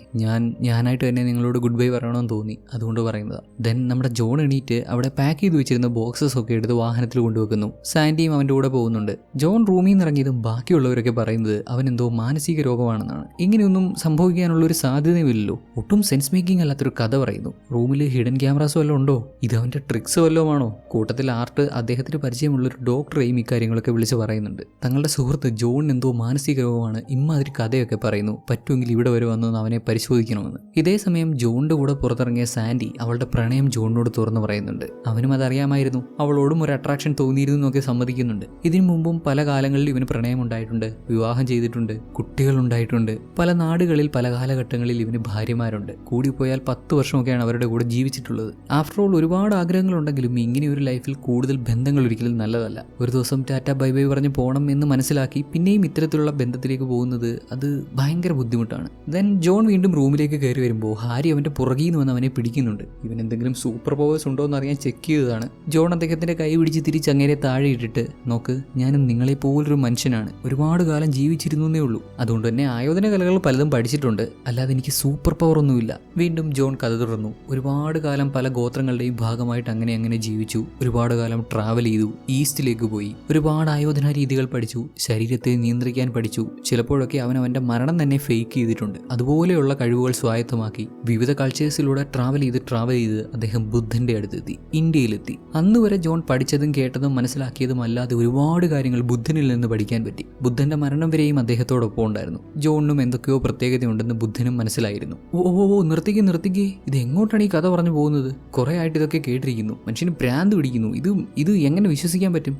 S1: ഞാനായിട്ട് തന്നെ നിങ്ങളോട് ഗുഡ് ബൈ പറയണമെന്ന് തോന്നി, അതുകൊണ്ട് പറയുന്നതാ. ദെൻ നമ്മുടെ ജോൺ എണീറ്റ് അവിടെ പാക്ക് ചെയ്ത് വെച്ചിരുന്ന ബോക്സസ് ഒക്കെ എടുത്ത് വാഹനത്തിൽ കൊണ്ടുവെക്കുന്നു. സാൻഡിയും അവൻ്റെ കൂടെ പോകുന്നുണ്ട്. ജോൺ റൂമിൽ നിന്ന് ഇറങ്ങിയതും ബാക്കിയുള്ളവരൊക്കെ പറയുന്നത് അവൻ എന്തോ മാനസിക രോഗമാണെന്നാണ്. ഇങ്ങനെയൊന്നും സംഭവിക്കാനുള്ളൊരു സാധ്യതയുമില്ലല്ലോ. ഒട്ടും സെൻസ് മേക്കിംഗ് അല്ലാത്തൊരു കഥ പറയുന്നു. റൂമിൽ ഹിഡൻ ക്യാമറാസ് വല്ലതും ഉണ്ടോ? ഇത് അവൻ്റെ ട്രിക്സ് വല്ലതുമാണോ? കൂട്ടത്തിൽ ആർട്ട് അദ്ദേഹത്തിന് പരിചയമുള്ളൊരു ഡോക്ടറെയും ഇക്കാര്യങ്ങളൊക്കെ വിളിച്ച് പറയുന്നുണ്ട്. തങ്ങളുടെ സുഹൃത്ത് ജോൺ എന്തോ മാനസിക രോഗമാണ്, ഇമ്മാതിരി കഥയൊക്കെ പറയുന്നു, പറ്റുമെങ്കിൽ ഇവിടെ വരെ വന്ന് അവനെ പരിശോധിക്കണമെന്ന്. ഇതേ സമയം ജോണിന്റെ കൂടെ പുറത്തിറങ്ങിയ സാൻഡി അവളുടെ പ്രണയം ജോണിനോട് തുറന്നു പറയുന്നുണ്ട്. അവനും അതറിയാമായിരുന്നു, അവളോടും ഒരു അട്രാക്ഷൻ തോന്നിയിരുന്നു എന്നൊക്കെ സമ്മതിക്കുന്നുണ്ട്. ഇതിനു മുമ്പും പല കാലങ്ങളിൽ ഇവന് പ്രണയം ഉണ്ടായിട്ടുണ്ട്, വിവാഹം ചെയ്തിട്ടുണ്ട്, കുട്ടികളുണ്ടായിട്ടുണ്ട്. പല നാടുകളിൽ പല കാലഘട്ടങ്ങളിൽ ഇവന് ഭാര്യമാരുണ്ട്. കൂടിപ്പോയാൽ 10 വർഷമൊക്കെയാണ് അവരുടെ കൂടെ ജീവിച്ചിട്ടുള്ളത്. ആഫ്റ്റർ ഓൾ ഒരുപാട് ആഗ്രഹങ്ങളുണ്ടെങ്കിലും ഇങ്ങനെ ഒരു ലൈഫിൽ കൂടുതൽ ബന്ധങ്ങൾ ഒരിക്കലും നല്ലതല്ല. ഒരു ദിവസം ടാറ്റ ബൈ ബൈ പറഞ്ഞ് പോകണം എന്ന് മനസ്സിലാക്കി പിന്നെയും ഇത്തരത്തിലുള്ള ബന്ധത്തിലേക്ക് പോകുന്നത് അത് ഭയങ്കര ബുദ്ധിമുട്ടാണ്. ദെൻ ജോൺ വീണ്ടും റൂമിലേക്ക് കയറി വരുമ്പോൾ ഹാരി അവൻ്റെ പുറകിൽ നിന്ന് വന്ന് അവനെ പിടിക്കുന്നുണ്ട്. ഇവൻ എന്തെങ്കിലും സൂപ്പർ പവേഴ്സ് ഉണ്ടോ എന്ന് അറിയാൻ ചെക്ക് ചെയ്തതാണ്. ജോൺ അദ്ദേഹത്തിൻ്റെ കൈ പിടിച്ച് തിരിച്ചങ്ങേരെ താഴെ ഇട്ടിട്ട്, നോക്ക്, ഞാനും നിങ്ങളെ പോലൊരു മനുഷ്യനാണ്, ഒരുപാട് കാലം ജീവിച്ചിരുന്നേ ഉള്ളൂ, അതുകൊണ്ട് തന്നെ ആയോധന കലകൾ പലതും പഠിച്ചിട്ടുണ്ട്, അല്ലാതെ എനിക്ക് സൂപ്പർ പവർ ഒന്നുമില്ല. വീണ്ടും ജോൺ കഥ തുടർന്നു. ഒരുപാട് കാലം പല ഗോത്രങ്ങളുടെയും ഭാഗമായിട്ട് അങ്ങനെ ജീവിച്ചു, ഒരുപാട് കാലം ട്രാവൽ ചെയ്തു, ഈസ്റ്റിലേക്ക് പോയി, ഒരുപാട് ആയോധന രീതികൾ പഠിച്ചു, ശരീരത്തെ നിയന്ത്രിക്കാൻ പഠിച്ചു. ചിലപ്പോഴൊക്കെ അവൻ്റെ മരണം തന്നെ ഫേക്ക് ചെയ്തിട്ടുണ്ട്. അതുപോലെയുള്ള കഴിവുകൾ സ്വായത്തമാക്കി വിവിധ കൾച്ചേഴ്സിലൂടെ ട്രാവൽ ചെയ്ത് അദ്ദേഹം ബുദ്ധന്റെ അടുത്തെത്തി, ഇന്ത്യയിലെത്തി. അന്ന് വരെ ജോൺ പഠിച്ചതും കേട്ടതും മനസ്സിലാക്കിയതും അല്ലാതെ ഒരുപാട് കാര്യങ്ങൾ ബുദ്ധനിൽ നിന്ന് പഠിക്കാൻ പറ്റി. ബുദ്ധന്റെ മരണം വരെയും അദ്ദേഹത്തോടൊപ്പം ഉണ്ടായിരുന്നു. ജോണിനും എന്തൊക്കെയോ പ്രത്യേകതയുണ്ടെന്ന് ബുദ്ധനും മനസ്സിലായിരുന്നു. ഓ നിർത്തിക്കേ, ഇത് എങ്ങോട്ടാണ് ഈ കഥ പറഞ്ഞു പോകുന്നത്? കുറെ ആയിട്ട് ഇതൊക്കെ കേട്ടിരിക്കുന്നു, മനുഷ്യന് ഭ്രാന്ത് പിടിക്കുന്നു, ഇത് എങ്ങനെ വിശ്വസിക്കാൻ പറ്റും?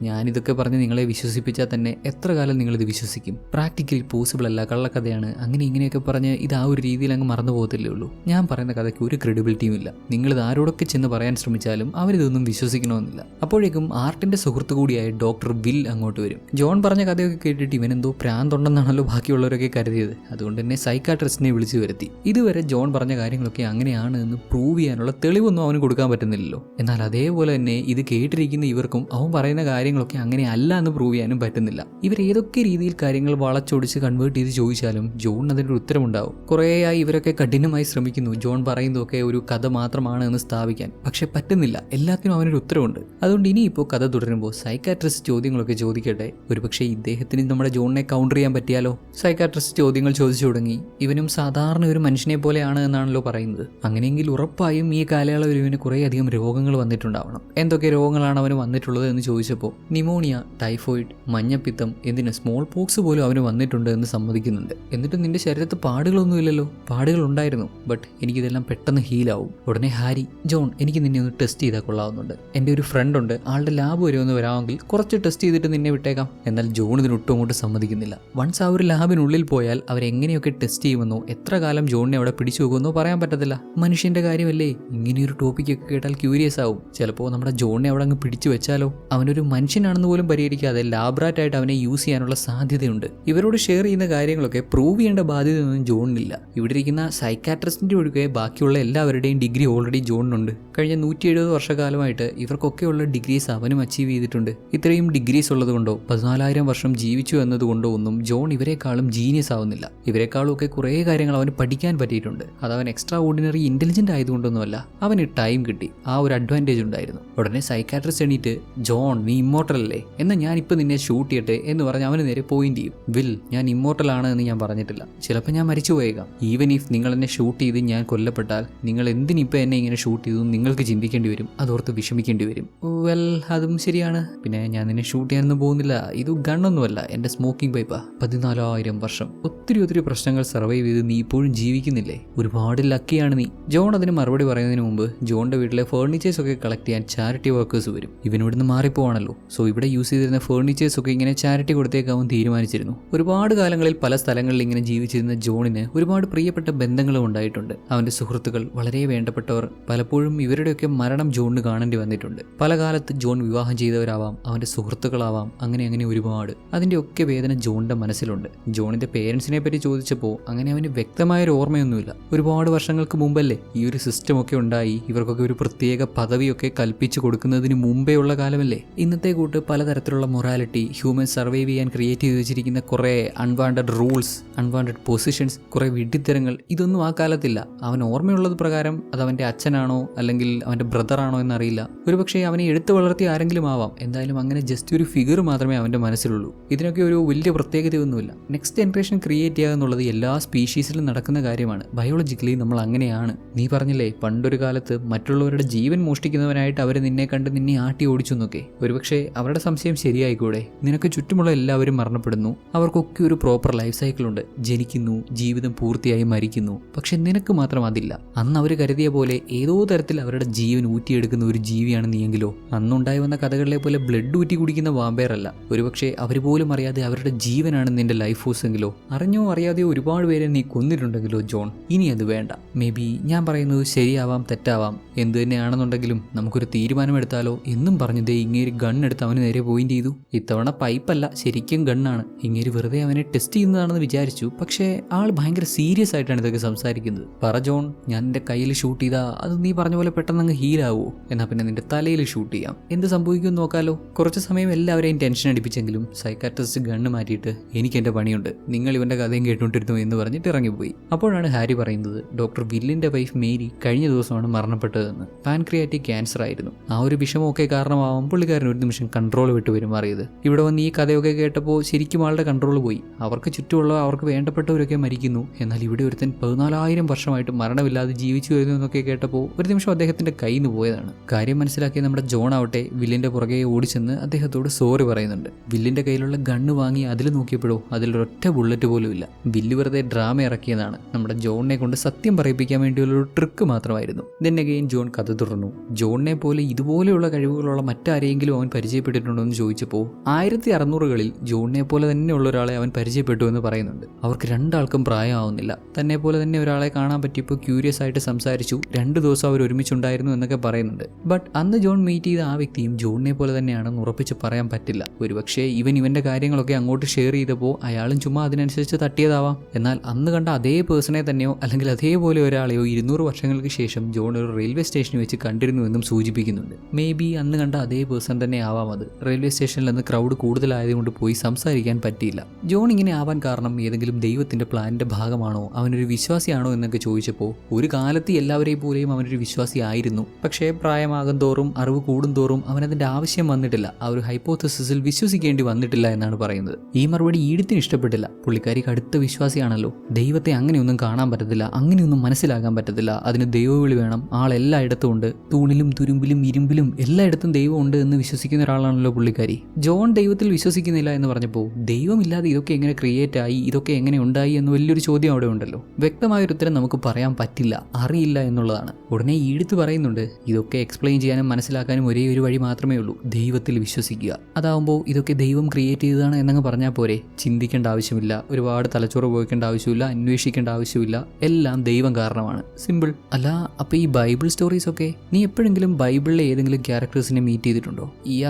S1: ഞാനിതൊക്കെ പറഞ്ഞ് നിങ്ങളെ വിശ്വസിപ്പിച്ചാൽ തന്നെ എത്ര കാലം നിങ്ങളിത് വിശ്വസിക്കും? പ്രാക്ടിക്കലി പോസിബിൾ അല്ല, കള്ളക്കഥയാണ്, അങ്ങനെ ഇങ്ങനെയൊക്കെ പറഞ്ഞ് ഇത് ആ ഒരു രീതിയിൽ അങ്ങ് മറന്നു പോകത്തില്ലേ ഉള്ളൂ. ഞാൻ പറയുന്ന കഥയ്ക്ക് ഒരു ക്രെഡിബിലിറ്റിയും ഇല്ല. നിങ്ങളിത് ആരോടൊക്കെ ചെന്ന് പറയാൻ ശ്രമിച്ചാലും അവരിതൊന്നും വിശ്വസിക്കണമെന്നില്ല. അപ്പോഴേക്കും ആർട്ടിന്റെ സുഹൃത്ത് കൂടിയായ ഡോക്ടർ വിൽ അങ്ങോട്ട് വരും. ജോൺ പറഞ്ഞ കഥയൊക്കെ കേട്ടിട്ട് ഇവനെന്തോ പ്രാന്തുണ്ടെന്നാണല്ലോ ബാക്കിയുള്ളവരൊക്കെ കരുതിയത്. അതുകൊണ്ട് തന്നെ സൈക്കാട്രിസ്റ്റിനെ വിളിച്ചു വരുത്തി. ഇതുവരെ ജോൺ പറഞ്ഞ കാര്യങ്ങളൊക്കെ അങ്ങനെയാണ് എന്ന് പ്രൂവ് ചെയ്യാനുള്ള തെളിവൊന്നും അവന് കൊടുക്കാൻ പറ്റുന്നില്ലല്ലോ. എന്നാൽ അതേപോലെ തന്നെ ഇത് കേട്ടിരിക്കുന്ന ഇവർക്കും അവൻ പറയുന്ന കാര്യങ്ങളൊക്കെ അങ്ങനെ അല്ല എന്ന് പ്രൂവ് ചെയ്യാനും പറ്റുന്നില്ല. ഇവർ ഏതൊക്കെ രീതിയിൽ കാര്യങ്ങൾ വളച്ചൊടിച്ച് കൺവേർട്ട് ചെയ്ത് ചോദിച്ചാലും ജോൺ അതിനൊരു ഉത്തരമുണ്ടാവും. കുറേയായി ഇവരൊക്കെ കഠിനമായി ശ്രമിക്കുന്നു ജോൺ പറയുന്നതൊക്കെ ഒരു കഥ മാത്രമാണ് എന്ന് സ്ഥാപിക്കാൻ. പക്ഷെ പറ്റുന്നില്ല, എല്ലാത്തിനും അവനൊരു ഉത്തരവുണ്ട്. അതുകൊണ്ട് ഇനിയിപ്പോൾ കഥ തുടരുമ്പോൾ സൈക്കാട്രിസ്റ്റ് ചോദ്യങ്ങളൊക്കെ ചോദിക്കട്ടെ. ഒരുപക്ഷെ ഇദ്ദേഹത്തിന് നമ്മുടെ ജോണിനെ കൗണ്ടർ ചെയ്യാൻ പറ്റിയാലോ? സൈക്കാട്രിസ്റ്റ് ചോദ്യങ്ങൾ ചോദിച്ചു തുടങ്ങി. ഇവനും സാധാരണ ഒരു മനുഷ്യനെ പോലെയാണ് എന്നാണല്ലോ പറയുന്നത്. അങ്ങനെയെങ്കിൽ ഉറപ്പായും ഈ കാലയളവിൽ ഇവന് കുറേയധികം രോഗങ്ങൾ വന്നിട്ടുണ്ടാവണം. എന്തൊക്കെ രോഗങ്ങളാണ് അവന് വന്നിട്ടുള്ളത് എന്ന് ചോദിച്ചപ്പോൾ നിമോണിയ, ടൈഫോയിഡ്, മഞ്ഞപ്പിത്തം, എന്തിന് സ്മോൾ പോക്സ് പോലും അവന് വന്നിട്ടുണ്ട് എന്ന് സമ്മതിക്കുന്നുണ്ട്. എന്നിട്ട് നിന്റെ ശരീരത്ത് പാടുകളൊന്നുമില്ലല്ലോ? പാടുകൾ ഉണ്ടായിരുന്നു, ബട്ട് എനിക്കിതെല്ലാം പെട്ടെന്ന് ഹീലാവും. ഉടനെ ഹാരി, ജോൺ, എനിക്ക് നിന്നെ ഒന്ന് ടെസ്റ്റ് ചെയ്താൽ കൊള്ളാവുന്നുണ്ട്. എൻ്റെ ഒരു ഫ്രണ്ട് ഉണ്ട്, ആളുടെ ലാബ് വരെ ഒന്ന് വരാമെങ്കിൽ കുറച്ച് ടെസ്റ്റ് ചെയ്തിട്ട് നിന്നെ വിട്ടേക്കാം. എന്നാൽ ജോൺ ഇതിനൊട്ടും അങ്ങോട്ട് സമ്മതിക്കുന്നില്ല. വൺസ് ആ ഒരു ലാബിനുള്ളിൽ പോയാൽ അവരെങ്ങനെയൊക്കെ ടെസ്റ്റ് ചെയ്യുമെന്നോ എത്ര കാലം ജോണിനെ അവിടെ പിടിച്ചു പോകുമെന്നോ പറയാൻ പറ്റത്തില്ല. മനുഷ്യന്റെ കാര്യമല്ലേ, ഇങ്ങനെയൊരു ടോപ്പിക്കൊക്കെ കേട്ടാൽ ക്യൂരിയസ് ആവും. ചിലപ്പോൾ നമ്മുടെ ജോണിനെ അവിടെ അങ്ങ് പിടിച്ചു വെച്ചാലോ? അവനൊരു മനുഷ്യനാണെന്ന് പോലും പരിഹരിക്കാതെ ലാബ്രാറ്റായിട്ട് അവനെ യൂസ് ചെയ്യാനുള്ള സാധ്യതയുണ്ട്. ഇവരോട് ഷെയർ ചെയ്യുന്ന കാര്യങ്ങളൊക്കെ പ്രൂവ് ചെയ്യേണ്ട ബാധ്യതയൊന്നും ജോണിനില്ല. ഇവിടെ ഇരിക്കുന്ന സൈക്കാട്രിസ്റ്റിന്റെ ഒഴികെ ബാക്കിയുള്ള എല്ലാവരുടെയും ഡിഗ്രി ഓൾറെഡി ജോണിനുണ്ട്. കഴിഞ്ഞ 170 വർഷക്കാലമായിട്ട് ഇവർക്കൊക്കെയുള്ള ഡിഗ്രീസ് അവനും അച്ചീവ് ചെയ്തിട്ടുണ്ട്. ഇത്രയും ഡിഗ്രീസ് ഉള്ളതുകൊണ്ടോ 14,000 വർഷം ജീവിച്ചു എന്നതുകൊണ്ടോ ഒന്നും ജോൺ ഇവരെക്കാളും ജീനിയസ് ആവുന്നില്ല. ഇവരെക്കാളും ഒക്കെ കുറേ കാര്യങ്ങൾ അവന് പഠിക്കാൻ പറ്റിയിട്ടുണ്ട്. അത് അവൻ എക്സ്ട്രാ ഓർഡിനറി ഇന്റലിജന്റ് ആയതുകൊണ്ടൊന്നുമല്ല, അവന് ടൈം കിട്ടി, ആ ഒരു അഡ്വാൻറ്റേജ് ഉണ്ടായിരുന്നു. ഉടനെ സൈക്കാട്രിസ്റ്റ് എണീറ്റ്, ജോൺ, നീ ഇമ്മോർട്ടൽ അല്ലേ, എന്നാൽ ഞാനിപ്പോൾ നിന്നെ ഷൂട്ട് ചെയ്യട്ടെ എന്ന് പറഞ്ഞ് അവന് നേരെ പോയിന്റ് ചെയ്യും. വിൽ, ഞാൻ ഇമ്മോർട്ടൽ ആണ് എന്ന് ഞാൻ പറഞ്ഞിട്ടില്ല, ചിലപ്പോൾ ഞാൻ മരിച്ചു പോയേക്കാം. ഈവൻ ഇഫ് നിങ്ങൾ എന്നെ ഷൂട്ട് ചെയ്ത് ഞാൻ കൊല്ലപ്പെട്ടാൽ നിങ്ങൾ എന്തിനിപ്പോൾ എന്നെ ഇങ്ങനെ ഷൂട്ട് ചെയ്തു നിങ്ങൾക്ക് ചിന്തിക്കേണ്ടി വരും, അതോർത്ത് വിഷമിക്കേണ്ടി വരും. വെൽ, അതും ശരിയാണ്. പിന്നെ ഞാൻ നിന്നെ ഷൂട്ട് ചെയ്യാനൊന്നും പോകുന്നില്ല, ഇത് ഗണ്ണൊന്നുമല്ല, എൻ്റെ സ്മോക്കിംഗ് പൈപ്പാ. 14,000 വർഷം ഒത്തിരി പ്രശ്നങ്ങൾ സർവൈവ് ചെയ്ത് നീ ഇപ്പോഴും ജീവിക്കുന്നില്ലേ, ഒരുപാട് ലക്കിയാണ് നീ. ജോൺ അതിന് മറുപടി പറയുന്നതിന് മുമ്പ് ജോണിന്റെ വീട്ടിലെ ഫേർണിച്ചേഴ്സ് ഒക്കെ കളക്ട് ചെയ്യാൻ ചാരിറ്റി വർക്കേഴ്സ് വരും. ഇവനിവിടുന്ന് മാറിപ്പോവാണല്ലോ, സോ ഇവിടെ യൂസ് ചെയ്തിരുന്ന ഫേർണിച്ചേഴ്സ് ഒക്കെ ഇങ്ങനെ ചാരിറ്റി കൊടുത്തേക്കാവും തീരുമാനിച്ചിരുന്നു. ഒരുപാട് കാലങ്ങളിൽ പല സ്ഥലങ്ങളിൽ ഇങ്ങനെ ജീവിച്ചിരുന്ന ജോണിന് ഒരുപാട് പ്രിയപ്പെട്ട ബന്ധങ്ങളും ഉണ്ടായിട്ടുണ്ട്. അവന്റെ സുഹൃത്തുക്കൾ, വളരെ വേണ്ടപ്പെട്ടവർ, പലപ്പോഴും ഇവരുടെയൊക്കെ മരണം ജോണിന് കാണേണ്ടി വന്നിട്ടുണ്ട്. പല കാലത്ത് ജോൺ വിവാഹം ചെയ്തവരാവാം, അവന്റെ സുഹൃത്തുക്കളാവാം, അങ്ങനെ ഒരുപാട്. അതിന്റെ ഒക്കെ വേദന ജോണിന്റെ മനസ്സിലുണ്ട്. ജോണിന്റെ പേരൻസിനെ പറ്റി ചോദിച്ചപ്പോൾ അങ്ങനെ അവന് വ്യക്തമായൊരു ഓർമ്മയൊന്നുമില്ല. ഒരുപാട് വർഷങ്ങൾക്ക് മുമ്പല്ലേ ഈ ഒരു സിസ്റ്റം ഒക്കെ ഉണ്ടായി, ഇവർക്കൊക്കെ ഒരു പ്രത്യേക പദവിയൊക്കെ കൽപ്പിച്ചു കൊടുക്കുന്നതിന് മുമ്പേ ഉള്ള കാലമല്ലേ. ഇന്നത്തെ കൂട്ട് പലതരത്തിലുള്ള മൊറാലിറ്റി, ഹ്യൂമൻ സർവൈവ് ചെയ്യാൻ ക്രിയേറ്റ് ചെയ്ത് വെച്ചിരിക്കുന്ന കുറേ അൺവാണ്ടഡ് റൂൾസ്, അൺവാണ്ടഡ് പൊസിഷൻസ്, കുറേ വിഡ്ഢിത്തരങ്ങൾ, ഇതൊന്നും ആ കാലത്തില്ല. അവൻ ഓർമ്മയുള്ളത് പ്രകാരം അത് അവൻ്റെ അച്ഛനാണോ അല്ലെങ്കിൽ അവൻ്റെ ബ്രദറാണോ എന്നറിയില്ല. ഒരുപക്ഷെ അവനെ എടുത്തു വളർത്തി ആരെങ്കിലും ആവാം. എന്തായാലും അങ്ങനെ ജസ്റ്റ് ഒരു ഫിഗർ മാത്രമേ അവൻ്റെ മനസ്സിലുള്ളൂ. ഇതിനൊക്കെ ഒരു വലിയ പ്രത്യേകതയൊന്നുമില്ല. നെക്സ്റ്റ് ജനറേഷൻ ക്രിയേറ്റ് ചെയ്യുക എന്നുള്ളത് എല്ലാ സ്പീഷീസിലും നടക്കുന്ന കാര്യമാണ്. ബയോളജിക്കലി നമ്മൾ അങ്ങനെയാണ്. നീ പറഞ്ഞില്ലേ പണ്ടൊരു കാലത്ത് മറ്റുള്ളവരുടെ ജീവൻ മോഷ്ടിക്കുന്നവനായിട്ട് അവർ നിന്നെ കണ്ട് നിന്നെ ആട്ടി ഓടിച്ചു എന്നൊക്കെ. ഒരുപക്ഷെ അവരുടെ സംശയം ശരിയായിക്കൂടെ? നിനക്ക് ചുറ്റുമുള്ള എല്ലാവരും മരണപ്പെടുന്നു, അവർക്കൊക്കെ ഒരു പ്രോപ്പർ ലൈഫ് സൈക്കിൾ ഉണ്ട്. ജനിക്കുന്നു, ജീവിതം പൂർത്തിയായി മരിക്കുന്നു. പക്ഷെ നിനക്ക് മാത്രം അതില്ല. അന്ന് അവർ കരുതിയ പോലെ ഏതോ തരത്തിൽ അവരുടെ ജീവൻ ഊറ്റിയെടുക്കുന്ന ഒരു ജീവിയാണ് നീയെങ്കിലോ. അന്നുണ്ടായി വന്ന കഥകളിലെ പോലെ ബ്ലഡ് ഊറ്റി കുടിക്കുന്ന വാമ്പയർ അല്ല. ഒരുപക്ഷെ അവർ പോലും അറിയാതെ അവരുടെ ജീവനാണ് നിന്റെ ലൈഫ് ഫോഴ്സ് എങ്കിലോ. അറിഞ്ഞോ അറിയാതെയോ ഒരുപാട് പേരെ നീ കൊന്നിട്ടുണ്ടെങ്കിലോ ജോൺ. ഇനി അത് വേണ്ട. മേ ബി ഞാൻ പറയുന്നത് ശരിയാവാം, തെറ്റാവാം, എന്തു തന്നെയാണെന്നുണ്ടെങ്കിലും നമുക്കൊരു തീരുമാനമെടുത്താലോ എന്നും പറഞ്ഞു ദേ ഇങ്ങേര് ഗണ്ണെടുത്ത് അവന് നേരെ പോയിന്റ് ചെയ്തു. ഇത്തവണ പൈപ്പല്ല, ശരിക്കും ഗണ്ണാണ്. ഇങ്ങേര് വെറുതെ അവനെ ടെസ്റ്റ് ചെയ്യുന്നതാണെന്ന് വിചാരിച്ചു. പക്ഷേ ആൾ ഭയങ്കര സീരിയസ് ആയിട്ടാണ് ഇതൊക്കെ സംസാരിക്കുന്നത്. പറ ജോൺ, ഞാൻ നിന്റെ കയ്യിൽ ഷൂട്ട് ചെയ്താൽ അത് നീ പറഞ്ഞ പോലെ പെട്ടെന്ന് അങ്ങ് ഹീലാവോ? എന്നാൽ പിന്നെ നിന്റെ തലയിൽ ഷൂട്ട് ചെയ്യാം. എന്ത് സംഭവിക്കും നോക്കാലോ. കുറച്ച് സമയം എല്ലാവരെയും ടെൻഷൻ അടിപ്പിച്ചെങ്കിലും സൈക്കാട്രിസ്റ്റ് ഗണ്ണ് മാറ്റിയിട്ട് എനിക്ക് എൻ്റെ പണിയുണ്ട്, നിങ്ങൾ ഇവൻ്റെ കഥയും കേട്ടുകൊണ്ടിരുന്നു എന്ന് പറഞ്ഞിട്ട് ഇറങ്ങിപ്പോയി. അപ്പോഴാണ് ഹാരി പറയുന്നത് ഡോക്ടർ വില്ലിൻ്റെ വൈഫ് മേരി കഴിഞ്ഞ ദിവസമാണ് മരണപ്പെട്ടതെന്ന്. പാൻക്രിയാറ്റിക് ക്യാൻസർ ആയിരുന്നു. ആ ഒരു വിഷമമൊക്കെ കാരണമാവാം പുള്ളിക്കാരൻ ഒരു നിമിഷം കൺട്രോൾ വിട്ടു പെരുമാറിയത്. ഇവിടെ വന്ന് ഈ കഥയൊക്കെ കേട്ടപ്പോൾ ശരിക്കും ആളുടെ കൺട്രോൾ പോയി. അവർക്ക് ചുറ്റുമുള്ള അവർക്ക് വേണ്ടപ്പെട്ടവരൊക്കെ മരിക്കുന്നു, എന്നാൽ ഇവിടെ ഒരുത്തൻ 14,000 വർഷമായിട്ട് മരണമില്ലാതെ ജീവിച്ചു വരുന്നു എന്നൊക്കെ കേട്ടപ്പോൾ ഒരു നിമിഷം അദ്ദേഹത്തിന്റെ കയ്യിൽ നിന്ന് പോയതാണ്. കാര്യം മനസ്സിലാക്കിയ നമ്മുടെ ജോൺ ആവട്ടെ വില്ലിന്റെ പുറകെ ഓടിച്ചെന്ന് അദ്ദേഹത്തോട് സോറി പറയുന്നുണ്ട്. വില്ലിന്റെ കയ്യിലുള്ള ഗണ്ണ് വാങ്ങി അതിൽ നോക്കിയപ്പോഴോ അതിലൊരൊറ്റ ബുള്ളറ്റ് പോലും ഇല്ല. വില്ല് വെറുതെ ഡ്രാമ ഇറക്കിയതാണ്. നമ്മുടെ ജോണിനെ കൊണ്ട് സത്യം പറയിപ്പിക്കാൻ വേണ്ടിയുള്ളൊരു ട്രിക്ക് മാത്രമായിരുന്നു. ദെൻ അഗെയിൻ ജോൺ കഥ തുടർന്നു. ജോണിനെ പോലെ ഇതുപോലെയുള്ള കഴിവുകളുള്ള മറ്റാരെയെങ്കിലും അവൻ പരിചയപ്പെട്ടിട്ടുണ്ടോ എന്ന് ചോദിച്ചപ്പോൾ 1600കളിൽ ജോണിനെ പോലെ തന്നെയുള്ള ഒരാളെ അവൻ പരിചയപ്പെട്ടു എന്ന് പറയുന്നുണ്ട്. അവർക്ക് രണ്ടാൾക്കും പ്രായമാവുന്നില്ല. തന്നെ പോലെ തന്നെ ഒരാളെ കാണാൻ പറ്റിയപ്പോൾ ക്യൂരിയസ് ആയിട്ട് സംസാരിച്ചു. 2 ദിവസം അവർ ഒരുമിച്ചുണ്ടായിരുന്നു എന്നൊക്കെ പറയുന്നുണ്ട്. ബട്ട് അന്ന് ജോൺ മീറ്റ് ചെയ്ത ആ വ്യക്തിയും ജോണിനെ പോലെ തന്നെയാണെന്ന് ഉറപ്പിച്ച് പറയാൻ പറ്റില്ല. ഒരുപക്ഷെ ഇവന്റെ കാര്യങ്ങളൊക്കെ അങ്ങോട്ട് ഷെയർ ചെയ്തപ്പോൾ അയാളും ചുമ്മാ അതിനനുസരിച്ച് തട്ടിയതാവാം. എന്നാൽ അന്ന് കണ്ട അതേ പേഴ്സണെ തന്നെയോ അല്ലെങ്കിൽ അതേപോലെ ഒരാളെയോ 200 വർഷങ്ങൾക്ക് ശേഷം ജോൺ ഒരു റെയിൽവേ സ്റ്റേഷനിൽ വെച്ച് കണ്ടിരുന്നുവെന്നും സൂചിപ്പിക്കുന്നുണ്ട്. മേ ബി അന്ന് കണ്ട അതേ പേഴ്സൺ തന്നെ ആവാം അത്. റെയിൽവേ സ്റ്റേഷനിൽ നിന്ന് ക്രൗഡ് കൂടുതലായതുകൊണ്ട് പോയി സംസാരിക്കാൻ പറ്റിയില്ല. ജോൺ ഇങ്ങനെ ആവാൻ കാരണം ഏതെങ്കിലും ദൈവത്തിന്റെ പ്ലാനിന്റെ ഭാഗമാണോ, അവനൊരു വിശ്വാസിയാണോ എന്നൊക്കെ ചോദിച്ചപ്പോൾ ഒരു കാലത്ത് എല്ലാവരെയും പോലെയും അവനൊരു വിശ്വാസി ആയിരുന്നു. പക്ഷേ പ്രായമാകും തോറും അറിവ് കൂടും തോറും അവനതിന്റെ ആവശ്യം വന്നിട്ടില്ല. ആ ഒരു ഹൈപ്പോത്തസിസിൽ വിശ്വസിക്കേണ്ടി വന്നിട്ടില്ല എന്നാണ് പറയുന്നത്. ഈ മറുപടി ഈഡിത്തിന് ഇഷ്ടപ്പെട്ടില്ല. പുള്ളിക്കാരി കടുത്ത വിശ്വാസിയാണല്ലോ. ദൈവത്തെ അങ്ങനെയൊന്നും കാണാൻ പറ്റത്തില്ല, അങ്ങനെയൊന്നും മനസ്സിലാക്കാൻ പറ്റത്തില്ല. അതിന് ദൈവവിളി വേണം. ആളെല്ലായിടത്തും ഉണ്ട്. തൂണിലും തുരുമ്പിലും ഇരുമ്പിലും എല്ലായിടത്തും ദൈവം ഉണ്ട് എന്ന് വിശ്വസിക്കുന്ന ഒരാളാണല്ലോ പുള്ളിക്കാരി. ജോൺ ദൈവത്തിൽ വിശ്വസിക്കുന്നില്ല എന്ന് പറഞ്ഞപ്പോൾ ദൈവമില്ലാതെ ഇതൊക്കെ എങ്ങനെ ക്രിയേറ്റ് ആയി, ഇതൊക്കെ എങ്ങനെ ഉണ്ടായി എന്ന് വലിയൊരു ചോദ്യം അവിടെ ഉണ്ടല്ലോ. വ്യക്തമായൊരു ഉത്തരം നമുക്ക് പറയാൻ പറ്റില്ല, അറിയില്ല എന്നുള്ളതാണ്. ഉടനെ ഈടുത്ത് പറയുന്നുണ്ട് ഇതൊക്കെ എക്സ്പ്ലെയിൻ ചെയ്യാനും മനസ്സിലാക്കാനും ഒരേ ഒരു വഴി മാത്രമേ ഉള്ളൂ, ദൈവത്തിൽ വിശ്വസിക്കുക. അതാവുമ്പോൾ ഇതൊക്കെ ദൈവം ക്രിയേറ്റ് ചെയ്തതാണ് എന്നങ്ങ് പറഞ്ഞാൽ പോരെ. ചിന്തിക്കേണ്ട ആവശ്യമില്ല, ഒരുപാട് തലച്ചോറ് പോയിക്കേണ്ട ആവശ്യമില്ല, അന്വേഷിക്കേണ്ട ആവശ്യമില്ല, എല്ലാം ദൈവം കാരണമാണ്. സിമ്പിൾ. അല്ല, അപ്പോൾ ഈ ബൈബിൾ സ്റ്റോറീസ് ഒക്കെ നീ എപ്പോഴെങ്കിലും ബൈബിളിലെ ഏതെങ്കിലും ക്യാരക്ടേഴ്സിനെ മീറ്റ് ചെയ്തിട്ടുണ്ടോ?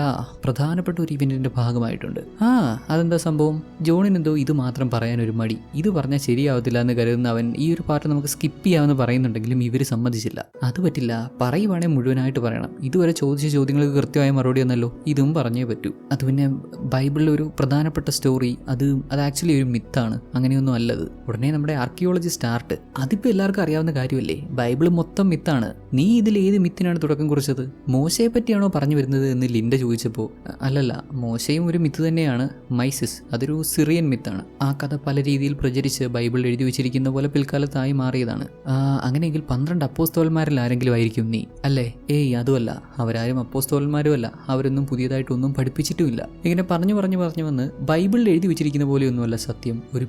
S1: പ്രധാനപ്പെട്ട ഒരു ഇവന്റിന്റെ ഭാഗമായിട്ടുണ്ട്. അതെന്താ സംഭവം? ജോണിനെന്തോ ഇത് മാത്രം പറയാനൊരു മടി. ഇത് പറഞ്ഞാൽ ശരിയാവത്തില്ല എന്ന് കരുതുന്ന അവൻ ഈ ഒരു പാർട്ട് നമുക്ക് സ്കിപ്പ് ചെയ്യാമെന്ന് പറയുന്നുണ്ടെങ്കിലും ഇവർ സമ്മതിച്ചില്ല. അത് പറ്റില്ല, പറയുവാണെങ്കിൽ മുഴുവനായിട്ട് പറയണം. ഇതുവരെ ചോദിച്ച ചോദ്യങ്ങൾക്ക് കൃത്യമായ മറുപടി എന്നല്ലോ, ഇതും പറഞ്ഞേ പറ്റൂ. അത് പിന്നെ ബൈബിളിലെ ഒരു പ്രധാനപ്പെട്ട സ്റ്റോറി അത് ആക്ച്വലി ഒരു മിത്താണ്, അങ്ങനെയൊന്നും അല്ലത്. ഉടനെ നമ്മുടെ ആർക്കിയോളജി സ്റ്റാർട്ട്. അതിപ്പോൾ എല്ലാവർക്കും അറിയാവുന്ന കാര്യമല്ലേ, ബൈബിൾ മൊത്തം മിത്താണ്. നീ ഇതിൽ ഏത് മിത്തിനാണ് തുടക്കം കുറിച്ചത്? മോശയെ പറ്റിയാണോ പറഞ്ഞു വരുന്നത് എന്ന് ലിൻഡ ചോദിച്ചപ്പോൾ അല്ലല്ല, മോശയും ഒരു മിത്ത് തന്നെയാണ്. മൈസിസ് അതൊരു സിറിയൻ മിത്താണ്. ആ കഥ പല രീതിയിൽ പ്രചരിച്ച് ബൈബിളിൽ എഴുതി വെച്ചിരിക്കുന്ന പോലെ പിൽക്കാലത്തായി മാറിയതാണ്. അങ്ങനെയെങ്കിൽ 12 അപ്പോസ്തലന്മാരിൽ ആരെങ്കിലും ആയിരിക്കും നീ അല്ലേ? ഏയ് അതുമല്ല, അവരാരും അപ്പോസ്തലന്മാരും അല്ല. അവരൊന്നും പുതിയതായിട്ടൊന്നും പഠിപ്പിച്ചിട്ടുമില്ല. ഇങ്ങനെ പറഞ്ഞു വന്ന് ബൈബിളിൽ എഴുതി വെച്ചിരിക്കുന്ന പോലെയൊന്നുമല്ല സത്യം. ഒരു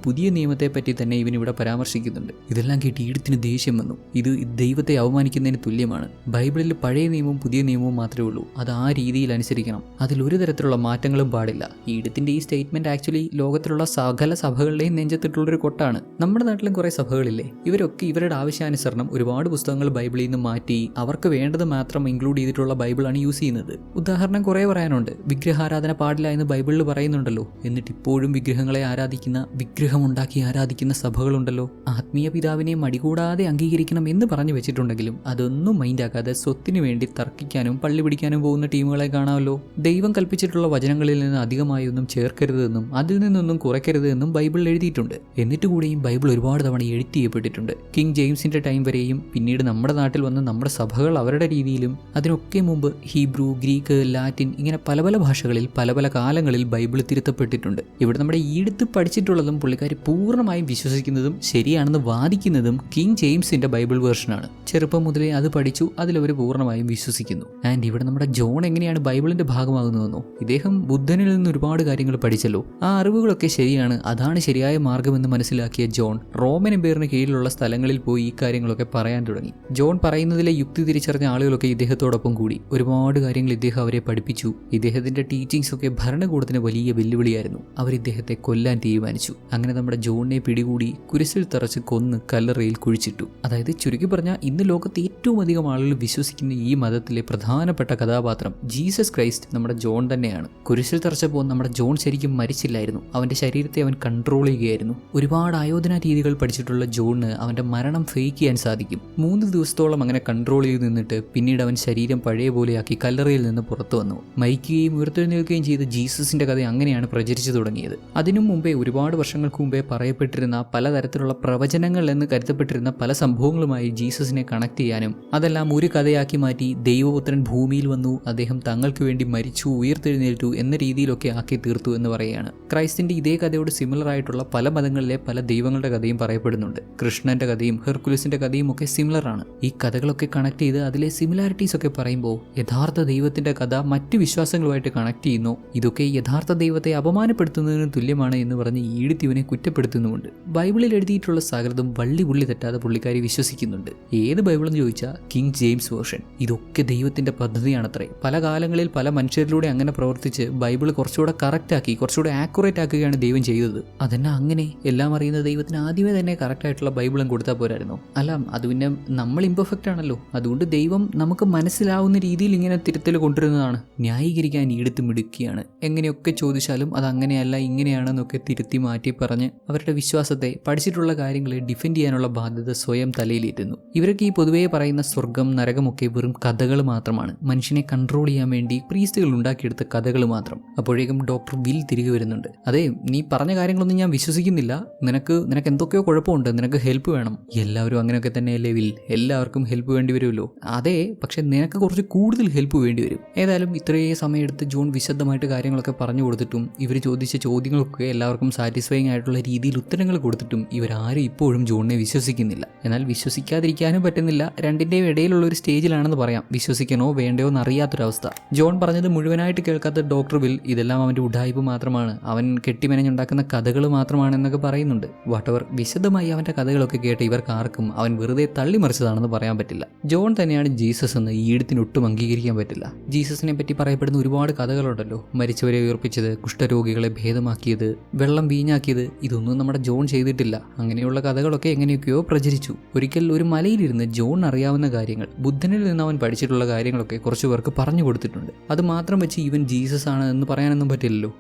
S1: പുതിയ നിയമത്തെ പറ്റി തന്നെ ഇവനിവിടെ പരാമർശിക്കുന്നുണ്ട്. ഇതെല്ലാം കേട്ട് ഈടത്തിന് ദേഷ്യം വന്നു. ഇത് ദൈവത്തെ അവമാനിക്കുന്നതിന് തുല്യമാണ്. ബൈബിളിൽ പഴയ നിയമവും പുതിയ നിയമവും മാത്രമേ ഉള്ളൂ. അത് ആ രീതിയിൽ അനുസരിക്കണം. അതിൽ ഒരു തരത്തിലുള്ള മാറ്റങ്ങളും പാടില്ല. ഈടത്തിന്റെ ഈ സ്റ്റേറ്റ്മെന്റ് ആക്ച്വലി ലോകത്തിലുള്ള സകല സഭകളുടെയും നെഞ്ചത്തിട്ടുള്ളൊരു കൊട്ടാണ്. നമ്മുടെ നാട്ടിലും കുറെ സഭകളില്ലേ, ഇവരൊക്കെ ഇവരുടെ ആവശ്യാനുസരണം ഒരുപാട് പുസ്തകങ്ങൾ ബൈബിളിൽ നിന്ന് മാറ്റി അവർക്ക് വേണ്ടത് മാത്രം ഇൻക്ലൂഡ് ചെയ്തിട്ടുള്ള ബൈബിളാണ് യൂസ് ചെയ്യുന്നത്. ഉദാഹരണം കുറെ പറയാനുണ്ട്. വിഗ്രഹാരാധന പാടില്ല എന്ന് ബൈബിളിൽ പറയുന്നുണ്ടല്ലോ. എന്നിട്ട് ഇപ്പോഴും വിഗ്രഹങ്ങളെ ആരാധിക്കുന്ന, വിഗ്രഹമുണ്ടാക്കി ആരാധിക്കുന്ന സഭകളുണ്ടല്ലോ. ആത്മീയ പിതാവിനെ മടികൂടാതെ അംഗീകരിക്കണം എന്ന് പറഞ്ഞു വെച്ചിട്ടുണ്ടെങ്കിലും അതൊന്നും മൈൻഡാക്കാതെ സ്വത്തിനു വേണ്ടി തർക്കിക്കാനും പള്ളി പിടിക്കാനും പോകുന്ന ടീമുകളെ കാണാമല്ലോ. ദൈവം കൽപ്പിച്ചിട്ടുള്ള വചനങ്ങളിൽ നിന്ന് അധികമായി ഒന്നും ചേർക്കരുതെന്നും അതിൽ നിന്നൊന്നും കുറയ്ക്കരുത് എന്നും ബൈബിളിൽ എഴുതിയിട്ടുണ്ട്. എന്നിട്ട് കൂടെയും ബൈബിൾ ഒരുപാട് തവണ എഡിറ്റ് ചെയ്യപ്പെട്ടിട്ടുണ്ട്. കിങ് ജെയിംസിന്റെ ടൈം വരെയും പിന്നീട് നമ്മുടെ നാട്ടിൽ വന്ന് നമ്മുടെ സഭകൾ അവരുടെ രീതിയിലും അതിനൊക്കെ മുമ്പ് ഹീബ്രു, ഗ്രീക്ക്, ലാറ്റിൻ ഇങ്ങനെ പല ഭാഷകളിൽ പല കാലങ്ങളിൽ ബൈബിൾ തിരുത്തപ്പെട്ടിട്ടുണ്ട്. ഇവിടെ നമ്മുടെ ഈടുത്ത് പഠിച്ചിട്ടുള്ളതും പുള്ളിക്കാരി പൂർണ്ണമായും വിശ്വസിക്കുന്നതും ശരിയാണെന്ന് വാദിക്കുന്നതും കിങ് ജെയിംസിന്റെ ബൈബിൾ വേർഷനാണ്. ചെറുപ്പം മുതലേ അത് പഠിച്ചു, അതിലവർ പൂർണ്ണമായും വിശ്വസിക്കുന്നു. ആൻഡ് ഇവിടെ നമ്മുടെ ജോൺ എങ്ങനെയാണ് ബൈബിളിന്റെ ഭാഗമാകുന്നതെന്നോ? ഇദ്ദേഹം ബുദ്ധനിൽ നിന്ന് ഒരുപാട് കാര്യങ്ങൾ പഠിച്ചല്ലോ. ആ അറിവുകളൊക്കെ ശരിയാണ്, അതാണ് ശരിയായ മാർഗമെന്ന് മനസ്സിലാക്കിയ ജോൺ റോമൻ എംപയറിന് കീഴിലുള്ള സ്ഥലങ്ങളിൽ പോയി ഈ കാര്യങ്ങളൊക്കെ പറയാൻ തുടങ്ങി. ജോൺ പറയുന്നതിലെ യുക്തി തിരിച്ചറിഞ്ഞ ആളുകളൊക്കെ ഇദ്ദേഹത്തോടൊപ്പം കൂടി. ഒരുപാട് കാര്യങ്ങൾ ഇദ്ദേഹം അവരെ പഠിപ്പിച്ചു. ഇദ്ദേഹത്തിന്റെ ടീച്ചിങ്സ് ഒക്കെ ഭരണകൂടത്തിന് വലിയ വെല്ലുവിളിയായിരുന്നു. അവർ ഇദ്ദേഹത്തെ കൊല്ലാൻ തീരുമാനിച്ചു. അങ്ങനെ നമ്മുടെ ജോണിനെ പിടികൂടി കുരിശിൽ തറച്ച് കൊന്ന് കല്ലറയിൽ കുഴിച്ചിട്ടു. അതായത് ചുരുക്കി പറഞ്ഞാൽ ഇന്ന് ലോകത്ത് ഏറ്റവും അധികം ആളുകൾ വിശ്വസിക്കുന്ന ഈ മതത്തിലെ പ്രധാനപ്പെട്ട കഥാപാത്രം ജീസസ് ക്രൈസ്റ്റ് നമ്മുടെ ജോൺ തന്നെയാണ്. കുരിശിൽ തറച്ചപ്പോൾ നമ്മുടെ ജോൺ ശരിക്കും മരിച്ചില്ലായിരുന്നു. അവന്റെ ശരീരത്തെ അവൻ കൺട്രോൾ ചെയ്യുകയായിരുന്നു. ഒരുപാട് ആയോധന രീതികൾ പഠിച്ചിട്ടുള്ള ജോണിന് അവന്റെ മരണം ഫേക്ക് ചെയ്യാൻ സാധിക്കും. 3 ദിവസത്തോളം അങ്ങനെ കൺട്രോൾ ചെയ്ത് നിന്നിട്ട് പിന്നീട് അവൻ ശരീരം പഴയ പോലെയാക്കി കല്ലറയിൽ നിന്ന് പുറത്തു വന്നു. മരിക്കുകയും ഉയർത്തെഴുന്നേൽക്കുകയും ചെയ്ത ജീസസിന്റെ കഥ അങ്ങനെയാണ് പ്രചരിച്ചു തുടങ്ങിയത്. അതിനു മുമ്പേ ഒരുപാട് വർഷങ്ങൾക്ക് മുമ്പേ പറയപ്പെട്ടിരുന്ന പലതരത്തിലുള്ള പ്രവചനങ്ങൾ എന്ന് കരുതപ്പെട്ടിരുന്ന പല സംഭവങ്ങളുമായി ജീസസിനെ കണക്ട് ചെയ്യാനും അതെല്ലാം ഒരു കഥയാക്കി മാറ്റി ദൈവപുത്രൻ ഭൂമിയിൽ വന്നു, അദ്ദേഹം തങ്ങൾക്ക് വേണ്ടി മരിച്ചു, ഉയർത്തെഴുന്നേറ്റു എന്ന രീതിയിലൊക്കെ ആക്കി തീർത്തു എന്ന് പറയുകയാണ്. ക്രൈസ്റ്റിന്റെ ഇതേ കഥയോട് സിമിലർ ആയിട്ടുള്ള പല മതങ്ങളിലെ പല ദൈവങ്ങളുടെ കഥയും പറയപ്പെടുന്നുണ്ട്. കൃഷ്ണന്റെ കഥയും ഹെർക്കുലിസിന്റെ കഥയും ഒക്കെ സിമിലർ ആണ്. ഈ കഥകളൊക്കെ കണക്ട് ചെയ്ത് അതിലെ സിമിലാരിറ്റീസ് ഒക്കെ പറയുമ്പോൾ യഥാർത്ഥ ദൈവത്തിന്റെ കഥ മറ്റു വിശ്വാസങ്ങളുമായിട്ട് കണക്ട് ചെയ്യുന്നു. ഇതൊക്കെ യഥാർത്ഥ ദൈവത്തെ അപമാനപ്പെടുത്തുന്നതിന് തുല്യമാണ് എന്ന് പറഞ്ഞ് ഈഡിത്ത് ഇവനെ കുറ്റപ്പെടുത്തുന്നുമുണ്ട്. ബൈബിളിൽ എഴുതിയിട്ടുള്ള സകലതും വള്ളി പുള്ളി തെറ്റാതെ പുള്ളിക്കാരി വിശ്വസിക്കുന്നുണ്ട്. ഏത് ബൈബിളെന്ന് ചോദിച്ചാൽ കിങ് ജെയിംസ് വേർഷൻ. ഇതൊക്കെ ദൈവത്തിന്റെ പദ്ധതിയാണത്രേ. പല കാലങ്ങളിൽ പല മനുഷ്യരിലൂടെ അങ്ങനെ പ്രവർത്തിച്ച് ബൈബിൾ കുറച്ചുകൂടെ കറക്റ്റ് ആക്കി, കുറച്ചുകൂടെ ആക്യുറേറ്റ് ആക്കുകയാണ് ദൈവം ചെയ്തത്. അതന്നെ അങ്ങനെ എല്ലാം അറിയുന്ന ദൈവത്തിന് ആദ്യമേ തന്നെ കറക്റ്റ് ആയിട്ടുള്ള ബൈബിളും കൊടുത്താൽ പോരായിരുന്നോ? അല്ല, അത് പിന്നെ നമ്മൾ ഇംപെർഫെക്റ്റ് ആണല്ലോ. അതുകൊണ്ട് ദൈവം നമുക്ക് മനസ്സിലാവുന്ന രീതിയിൽ ഇങ്ങനെ തിരുത്തൽ കൊണ്ടുവരുന്നതാണ്. ന്യായീകരിക്കാൻ ഈടുത്ത് മിടുക്കിയാണ്. എങ്ങനെയൊക്കെ ചോദിച്ചാലും അത് അങ്ങനെയല്ല ഇങ്ങനെയാണെന്നൊക്കെ തിരുത്തി മാറ്റി പറഞ്ഞ് അവരുടെ വിശ്വാസത്തെ, പഠിച്ചിട്ടുള്ള കാര്യങ്ങളെ ഡിഫെൻഡ് ചെയ്യാനുള്ള ബാധ്യത സ്വയം തലയിലേറ്റുന്നു. ഇവരൊക്കെ ഈ പൊതുവേ പറയുന്ന സ്വർഗം നരകമൊക്കെ വെറും കഥകൾ മാത്രമാണ്. മനുഷ്യനെ കൺട്രോൾ ചെയ്യാൻ വേണ്ടി പ്രീസ്റ്റുകൾ ഉണ്ടാക്കിയെടുത്ത കഥകൾ മാത്രം. അപ്പോഴേക്കും ഡോക്ടർ വിൽ തിരികെ വരുന്നുണ്ട്. അതെ, നീ പറഞ്ഞ കാര്യങ്ങളൊന്നും ഞാൻ വിശ്വസിക്കുന്നില്ല. നിനക്ക് എന്തൊക്കെയോ കുഴപ്പമുണ്ട്, നിനക്ക് ഹെൽപ്പ് വേണം. എല്ലാവരും അങ്ങനെയൊക്കെ തന്നെയല്ലേ വിൽ? എല്ലാവർക്കും ഹെൽപ്പ് വേണ്ടി വരുമല്ലോ. അതെ, പക്ഷെ നിനക്ക് കുറച്ച് കൂടുതൽ ഹെൽപ്പ് വേണ്ടി വരും. ഏതായാലും ഇത്രയും സമയമെടുത്ത് ജോൺ വിശദമായിട്ട് കാര്യങ്ങളൊക്കെ പറഞ്ഞു കൊടുത്തിട്ടും ഇവർ ചോദിച്ച ചോദ്യങ്ങളൊക്കെ എല്ലാവർക്കും സാറ്റിസ്ഫൈങ് ആയിട്ടുള്ള രീതിയിൽ ഉത്തരങ്ങൾ കൊടുത്തിട്ടും ഇവരാരും ഇപ്പോഴും ജോണിനെ വിശ്വസിക്കുന്നില്ല. എന്നാൽ വിശ്വസിക്കാതിരിക്കാനും പറ്റുന്നില്ല. രണ്ടിൻ്റെയും ഇടയിലുള്ള ഒരു സ്റ്റേജിലാണെന്ന് പറയാം. വിശ്വസിക്കണോ വേണ്ടയോ എന്നറിയാത്തൊരവസ്ഥ. ജോൺ പറഞ്ഞത് മുഴുവനായിട്ട് കേൾക്കാത്ത ഡോക്ടർ വിൽ ഇതെല്ലാം അവൻ്റെ ഉഡായിപ്പ് മാത്രമാണ്, അവൻ കെട്ടിമെനഞ്ഞുണ്ടാക്കുന്ന കഥകൾ മാത്രമാണെന്നൊക്കെ പറയുന്നുണ്ട്. വാട്ടവർ, വിശദമായി അവൻ്റെ കഥകളൊക്കെ കേട്ട് ഇവർക്ക് ആർക്കും അവൻ വെറുതെ തള്ളിമറിച്ചതാണെന്ന് പറയാൻ പറ്റില്ല. ജോൺ തന്നെയാണ് ജീസസ് എന്ന് ഈ ഈടത്തിന് ഒട്ടും അംഗീകരിക്കാൻ പറ്റില്ല. ജീസസിനെ പറ്റി പറയപ്പെടുന്ന ഒരുപാട് കഥകളുണ്ടല്ലോ. മരിച്ചവരെ ഉയർപ്പിച്ചത്, കുഷ്ഠരോഗികളെ ഭേദമാക്കിയത്, വെള്ളം വീഞ്ഞാക്കിയത്, ഇതൊന്നും നമ്മുടെ ജോൺ ചെയ്തിട്ടില്ല. അങ്ങനെയുള്ള കഥകളൊക്കെ എങ്ങനെയൊക്കെയോ പ്രചരിച്ചു. ഒരിക്കൽ ഒരു മലയിലിരുന്ന് ജോൺ അറിയാവുന്ന കാര്യങ്ങൾ, ബുദ്ധനിൽ നിന്ന് അവൻ പഠിച്ചിട്ടുള്ള കാര്യങ്ങളൊക്കെ കുറച്ചു പേർക്ക് പറഞ്ഞു കൊടുത്തിട്ടുണ്ട്. അത് മാത്രം വെച്ച് ഇവൻ ജീസസ് ആണ് എന്ന് പറയാനൊന്നും പറ്റില്ലല്ലോ.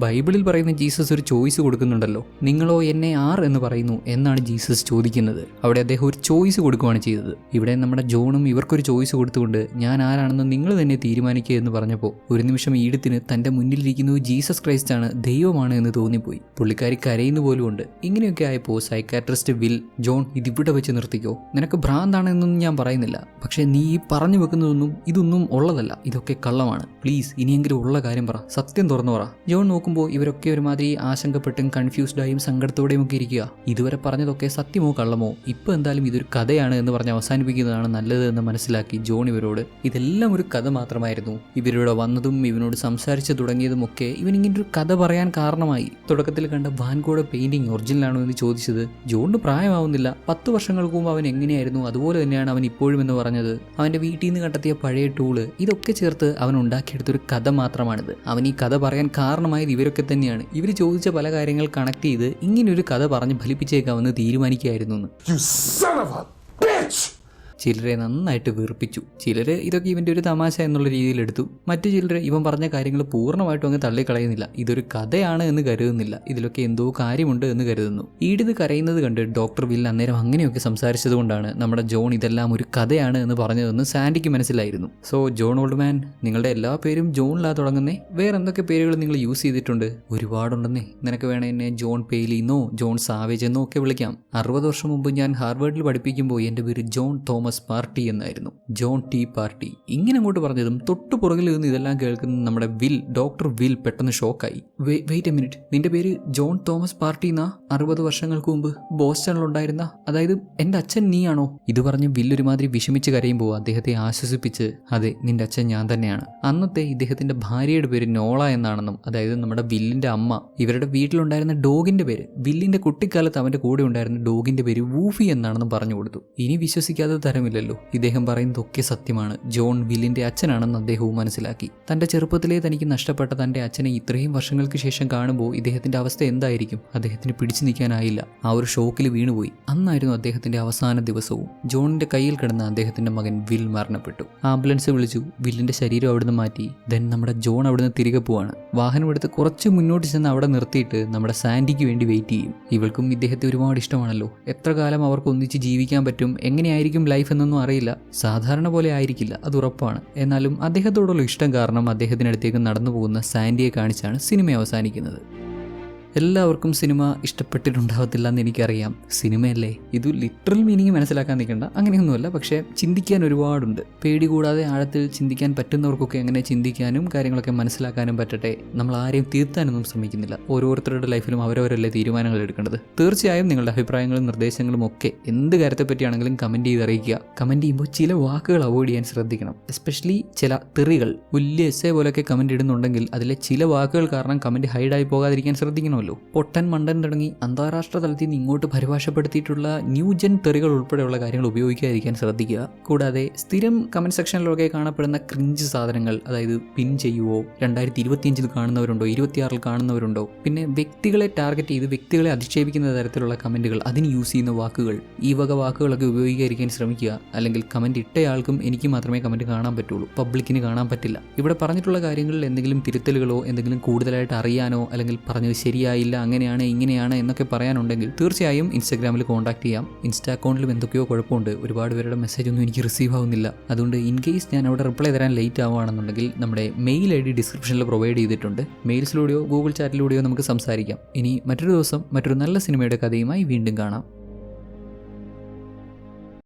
S1: ബൈബിളിൽ പറയുന്ന ജീസസ് ഒരു ചോയ്സ് കൊടുക്കുന്നുണ്ടല്ലോ. നിങ്ങളോ എന്നെ ആർ എന്ന് പറയുന്നു എന്നാണ് ജീസസ് ചോദിക്കുന്നത്. അവിടെ അദ്ദേഹം ഒരു ചോയ്സ് കൊടുക്കുകയാണ് ചെയ്തത്. ഇവിടെ നമ്മുടെ ജോണും ഇവർക്കൊരു ചോയ്സ് കൊടുത്തുകൊണ്ട് ഞാൻ ആരാണെന്ന് നിങ്ങൾ തന്നെ തീരുമാനിക്കുക എന്ന് പറഞ്ഞപ്പോൾ ഒരു നിമിഷം ഈടത്തിന് തൻ്റെ മുന്നിലിരിക്കുന്നത് ജീസസ് ക്രൈസ്റ്റ് ആണ്, ദൈവമാണ് എന്ന് തോന്നിപ്പോയി. പുള്ളിക്കാരി കരയുന്ന പോലും ഉണ്ട്. ഇങ്ങനെയൊക്കെ ആയപ്പോൾ സൈക്കാട്രിസ്റ്റ് വിൽ, ജോൺ ഇതിവിടെ വെച്ച് നിർത്തിക്കോ, നിനക്ക് ഭ്രാന്താണെന്നൊന്നും ഞാൻ പറയുന്നില്ല, പക്ഷേ നീ ഈ പറഞ്ഞു വെക്കുന്നതൊന്നും ഇതൊന്നും ഉള്ളതല്ല, ഇതൊക്കെ കള്ളമാണ്. പ്ലീസ് ഇനിയെങ്കിലും ഉള്ള കാര്യം പറ, സത്യം തുറന്നു പറ. ജോൺ നോക്കുമ്പോൾ ഇവരൊക്കെ ഒരുമാതിരി ആശങ്കപ്പെട്ടും കൺഫ്യൂസ്ഡായും സങ്കടത്തോടെയും ഒക്കെ ഇരിക്കുക. ഇതുവരെ പറഞ്ഞതൊക്കെ സത്യമോ കള്ളമോ, ഇപ്പോൾ എന്തായാലും ഇതൊരു കഥയാണ് എന്ന് പറഞ്ഞ് അവസാനിപ്പിക്കുന്നതാണ് നല്ലത് എന്ന് മനസ്സിലാക്കി ജോൺ ഇവരോട് ഇതെല്ലാം ഒരു കഥ മാത്രമായിരുന്നു. ഇവരിവിടെ വന്നതും ഇവനോട് സംസാരിച്ചു തുടങ്ങിയതുമൊക്കെ ഇവനിങ്ങനൊരു കഥ പറയാൻ കാരണമായി. തുടക്കത്തിൽ കണ്ട വാൻഗോയുടെ പെയിന്റിംഗ് ഒറിജിനലാണോ എന്ന് ചോദിച്ചത് ജോണിന് പ്രായമാവുന്നില്ല. 10 വർഷങ്ങൾക്ക് മുമ്പ് അവൻ എങ്ങനെയായിരുന്നു അതുപോലെ തന്നെയാണ് അവൻ ഇപ്പോഴും എന്ന് പറഞ്ഞത്. അവൻ്റെ വീട്ടിൽ നിന്ന് കണ്ടെത്തിയ പഴയ ടൂള്, ഇതൊക്കെ ചേർത്ത് അവൻ ഉണ്ടാക്കിയെടുത്തൊരു കഥ മാത്രമാണിത്. അവൻ ഈ കഥ പറയാൻ കാരണമായത് ഇവരൊക്കെ തന്നെയാണ്. ഇവർ ചോദിച്ച പല കാര്യങ്ങൾ കണക്ട് ചെയ്ത് ഇങ്ങനൊരു കഥ പറഞ്ഞ് ഫലിപ്പിച്ചേക്കാമെന്ന് തീരുമാനിക്കുകയായിരുന്നു. ചിലരെ നന്നായിട്ട് വെറുപ്പിച്ചു. ചിലർ ഇതൊക്കെ ഇവൻ്റെ ഒരു തമാശ എന്നുള്ള രീതിയിൽ എടുത്തു. മറ്റു ചിലർ ഇവൻ പറഞ്ഞ കാര്യങ്ങൾ പൂർണ്ണമായിട്ടും അങ്ങ് തള്ളിക്കളയുന്നില്ല. ഇതൊരു കഥയാണ് എന്ന് കരുതുന്നില്ല. ഇതിലൊക്കെ എന്തോ കാര്യമുണ്ട് എന്ന് കരുതുന്നു. ഈടിത് കരയുന്നത് കണ്ട് ഡോക്ടർ വിൽ അന്നേരം അങ്ങനെയൊക്കെ സംസാരിച്ചത് കൊണ്ടാണ് നമ്മുടെ ജോൺ ഇതെല്ലാം ഒരു കഥയാണ് എന്ന് പറഞ്ഞതെന്ന് സാൻഡിക്ക് മനസ്സിലായിരുന്നു. സോ ജോൺ ഓൾഡ്മാൻ, നിങ്ങളുടെ എല്ലാ പേരും ജോണിലാ തുടങ്ങുന്നേ. വേറെ എന്തൊക്കെ പേരുകൾ നിങ്ങൾ യൂസ് ചെയ്തിട്ടുണ്ട്? ഒരുപാടുണ്ടെന്നേ. നിനക്ക് വേണേ എന്നെ ജോൺ പെയ്ലിന്നോ ജോൺ സാവേജ് എന്നോ ഒക്കെ വിളിക്കാം. 60 വർഷം മുമ്പ് ഞാൻ ഹാർവേഡിൽ പഠിപ്പിക്കുമ്പോൾ എൻ്റെ പേര് ജോൺ തോമസ് തോമസ് പാർട്ടി എന്നായിരുന്നു, ജോൺ ടി പാർട്ടി. ഇങ്ങനെ അങ്ങോട്ട് പറഞ്ഞതും തൊട്ടു പുറകിൽ നിന്ന് ഇതെല്ലാം കേൾക്കുന്ന നമ്മുടെ ഡോക്ടർ വിൽ പെട്ടെന്ന് ഷോക്കായി. വെയിറ്റ് എ മിനിറ്റ്, നിന്റെ പേര് ജോൺ തോമസ് പാർട്ടി എന്നാ? 60 വർഷങ്ങൾക്ക് മുമ്പ് ബോസ്റ്റണിലുണ്ടായിരുന്ന, അതായത് എൻ്റെ അച്ഛൻ നീയാണോ? ഇത് പറഞ്ഞ് വിൽ ഒരുമാതിരി വിഷമിച്ച് കരയുമ്പോൾ അദ്ദേഹത്തെ ആശ്വസിപ്പിച്ച്, അതെ, നിന്റെ അച്ഛൻ ഞാൻ തന്നെയാണ്. അന്നത്തെ ഇദ്ദേഹത്തിന്റെ ഭാര്യയുടെ പേര് നോള എന്നാണെന്നും, അതായത് നമ്മുടെ വില്ലിന്റെ അമ്മ, ഇവരുടെ വീട്ടിലുണ്ടായിരുന്ന ഡോഗിന്റെ പേര്, വില്ലിന്റെ കുട്ടിക്കാലത്ത് അവന്റെ കൂടെ ഉണ്ടായിരുന്ന ഡോഗിന്റെ പേര് വൂഫി എന്നാണെന്നും പറഞ്ഞു കൊടുത്തു. ഇനി വിശ്വസിക്കാതെ തരമില്ലല്ലോ, ഇദ്ദേഹം പറയുന്നതൊക്കെ സത്യമാണ്. ജോൺ വില്ലിന്റെ അച്ഛനാണെന്ന് അദ്ദേഹവും മനസ്സിലാക്കി. തന്റെ ചെറുപ്പത്തിലേ തനിക്ക് നഷ്ടപ്പെട്ട തന്റെ അച്ഛനെ ഇത്രയും വർഷങ്ങൾക്ക് ശേഷം കാണുമ്പോൾ ഇദ്ദേഹത്തിന്റെ അവസ്ഥ എന്തായിരിക്കും? അദ്ദേഹത്തിന് പിടിച്ചു നിൽക്കാനായില്ല. ആ ഒരു ഷോക്കിൽ വീണുപോയി. അന്നായിരുന്നു അദ്ദേഹത്തിന്റെ അവസാന ദിവസവും. ജോണിന്റെ കയ്യിൽ കിടന്ന അദ്ദേഹത്തിന്റെ മകൻ വിൽ മരണപ്പെട്ടു. ആംബുലൻസ് വിളിച്ചു, വില്ലിന്റെ ശരീരം അവിടുന്ന് മാറ്റി. ദെൻ നമ്മുടെ ജോൺ അവിടുന്ന് തിരികെ പോവാണ്. വാഹനം എടുത്ത് കുറച്ച് മുന്നോട്ട് ചെന്ന് അവിടെ നിർത്തിയിട്ട് നമ്മുടെ സാൻഡിക്ക് വേണ്ടി വെയിറ്റ് ചെയ്യും. ഇവൾക്കും ഇദ്ദേഹത്തെ ഒരുപാട് ഇഷ്ടമാണല്ലോ. എത്ര കാലം അവർക്ക് ഒന്നിച്ച് ജീവിക്കാൻ പറ്റും, എങ്ങനെയായിരിക്കും ലൈഫ് എന്നൊന്നും അറിയില്ല. സാധാരണ പോലെ ആയിരിക്കില്ല, അത് ഉറപ്പാണ്. എന്നാലും അദ്ദേഹത്തോടുള്ള ഇഷ്ടം കാരണം അദ്ദേഹത്തിനടുത്തേക്ക് നടന്നു പോകുന്ന സാൻഡിയെ കാണിച്ചാണ് സിനിമ അവസാനിക്കുന്നത്. എല്ലാവർക്കും സിനിമ ഇഷ്ടപ്പെട്ടിട്ടുണ്ടാവത്തില്ല എന്ന് എനിക്കറിയാം. സിനിമയല്ലേ, ഇത് ലിറ്ററൽ മീനിങ് മനസ്സിലാക്കാൻ നിൽക്കണ്ട, അങ്ങനെയൊന്നുമല്ല. പക്ഷേ ചിന്തിക്കാൻ ഒരുപാടുണ്ട്. പേടി കൂടാതെ ആഴത്തിൽ ചിന്തിക്കാൻ പറ്റുന്നവർക്കൊക്കെ അങ്ങനെ ചിന്തിക്കാനും കാര്യങ്ങളൊക്കെ മനസ്സിലാക്കാനും പറ്റട്ടെ. നമ്മൾ ആരെയും തീർത്താനൊന്നും ശ്രമിക്കുന്നില്ല. ഓരോരുത്തരുടെ ലൈഫിലും അവരവരല്ലേ തീരുമാനങ്ങൾ എടുക്കേണ്ടത്. തീർച്ചയായും നിങ്ങളുടെ അഭിപ്രായങ്ങളും നിർദ്ദേശങ്ങളും ഒക്കെ എന്ത് കാര്യത്തെ പറ്റിയാണെങ്കിലും കമൻറ്റ് ചെയ്ത് അറിയിക്കുക. കമൻറ്റ് ചെയ്യുമ്പോൾ ചില വാക്കുകൾ അവോയ്ഡ് ചെയ്യാൻ ശ്രദ്ധിക്കണം. എസ്പെഷ്യലി ചില തെറികൾ, വലിയ എസ്സേ പോലൊക്കെ കമൻറ്റ് ഇടുന്നുണ്ടെങ്കിൽ അതിലെ ചില വാക്കുകൾ കാരണം കമൻറ്റ് ഹൈഡായി പോകാതിരിക്കാൻ ശ്രദ്ധിക്കണം. പൊട്ടൻ മണ്ടൻ തുടങ്ങി അന്താരാഷ്ട്ര തലത്തിൽ നിന്ന് ഇങ്ങോട്ട് പരിഭാഷപ്പെടുത്തിയിട്ടുള്ള ന്യൂജൻ തെറികൾ ഉൾപ്പെടെയുള്ള കാര്യങ്ങൾ ഉപയോഗിക്കാതിരിക്കാൻ ശ്രദ്ധിക്കുക. കൂടാതെ സ്ഥിരം കമന്റ് സെക്ഷനിലൊക്കെ കാണപ്പെടുന്ന ക്രിഞ്ച് സാധനങ്ങൾ, അതായത് പിൻ ചെയ്യുവോ, 2025 കാണുന്നവരുണ്ടോ, 26 കാണുന്നവരുണ്ടോ, പിന്നെ വ്യക്തികളെ ടാർഗറ്റ് ചെയ്ത് വ്യക്തികളെ അധിക്ഷേപിക്കുന്ന തരത്തിലുള്ള കമന്റുകൾ, അതിന് യൂസ് ചെയ്യുന്ന വാക്കുകൾ, ഈ വക വാക്കുകളൊക്കെ ഉപയോഗിക്കാതിരിക്കാൻ ശ്രമിക്കുക. അല്ലെങ്കിൽ കമന്റ് ഇട്ടയാൾക്കും എനിക്ക് മാത്രമേ കമന്റ് കാണാൻ പറ്റുള്ളൂ, പബ്ലിക്കിന് കാണാൻ പറ്റില്ല. ഇവിടെ പറഞ്ഞിട്ടുള്ള കാര്യങ്ങളിൽ എന്തെങ്കിലും തിരുത്തലുകളോ എന്തെങ്കിലും കൂടുതലായിട്ട് അറിയാനോ അല്ലെങ്കിൽ പറഞ്ഞത് ശരിയായി അങ്ങനെയാണ് ഇങ്ങനെയാണ് എന്നൊക്കെ പറയാനുണ്ടെങ്കിൽ തീർച്ചയായും ഇൻസ്റ്റാഗ്രാമിൽ കോൺടാക്ട് ചെയ്യാം. ഇൻസ്റ്റാ അക്കൗണ്ടിലും എന്തൊക്കെയോ കുഴപ്പമുണ്ട്, ഒരുപാട് പേരുടെ മെസ്സേജ് ഒന്നും എനിക്ക് റിസീവ് ആവുന്നില്ല. അതുകൊണ്ട് ഇൻ കേസ് ഞാൻ അവിടെ റിപ്ലൈ തരാൻ ലേറ്റ് ആവുകയാണെന്നുണ്ടെങ്കിൽ നമ്മുടെ മെയിൽ ID ഡിസ്ക്രിപ്ഷനിൽ പ്രൊവൈഡ് ചെയ്തിട്ടുണ്ട്. മെയിൽസിലൂടെയോ ഗൂഗിൾ ചാറ്റിലൂടെയോ നമുക്ക് സംസാരിക്കാം. ഇനി മറ്റൊരു ദിവസം മറ്റൊരു നല്ല സിനിമയുടെ കഥയുമായി വീണ്ടും കാണാം.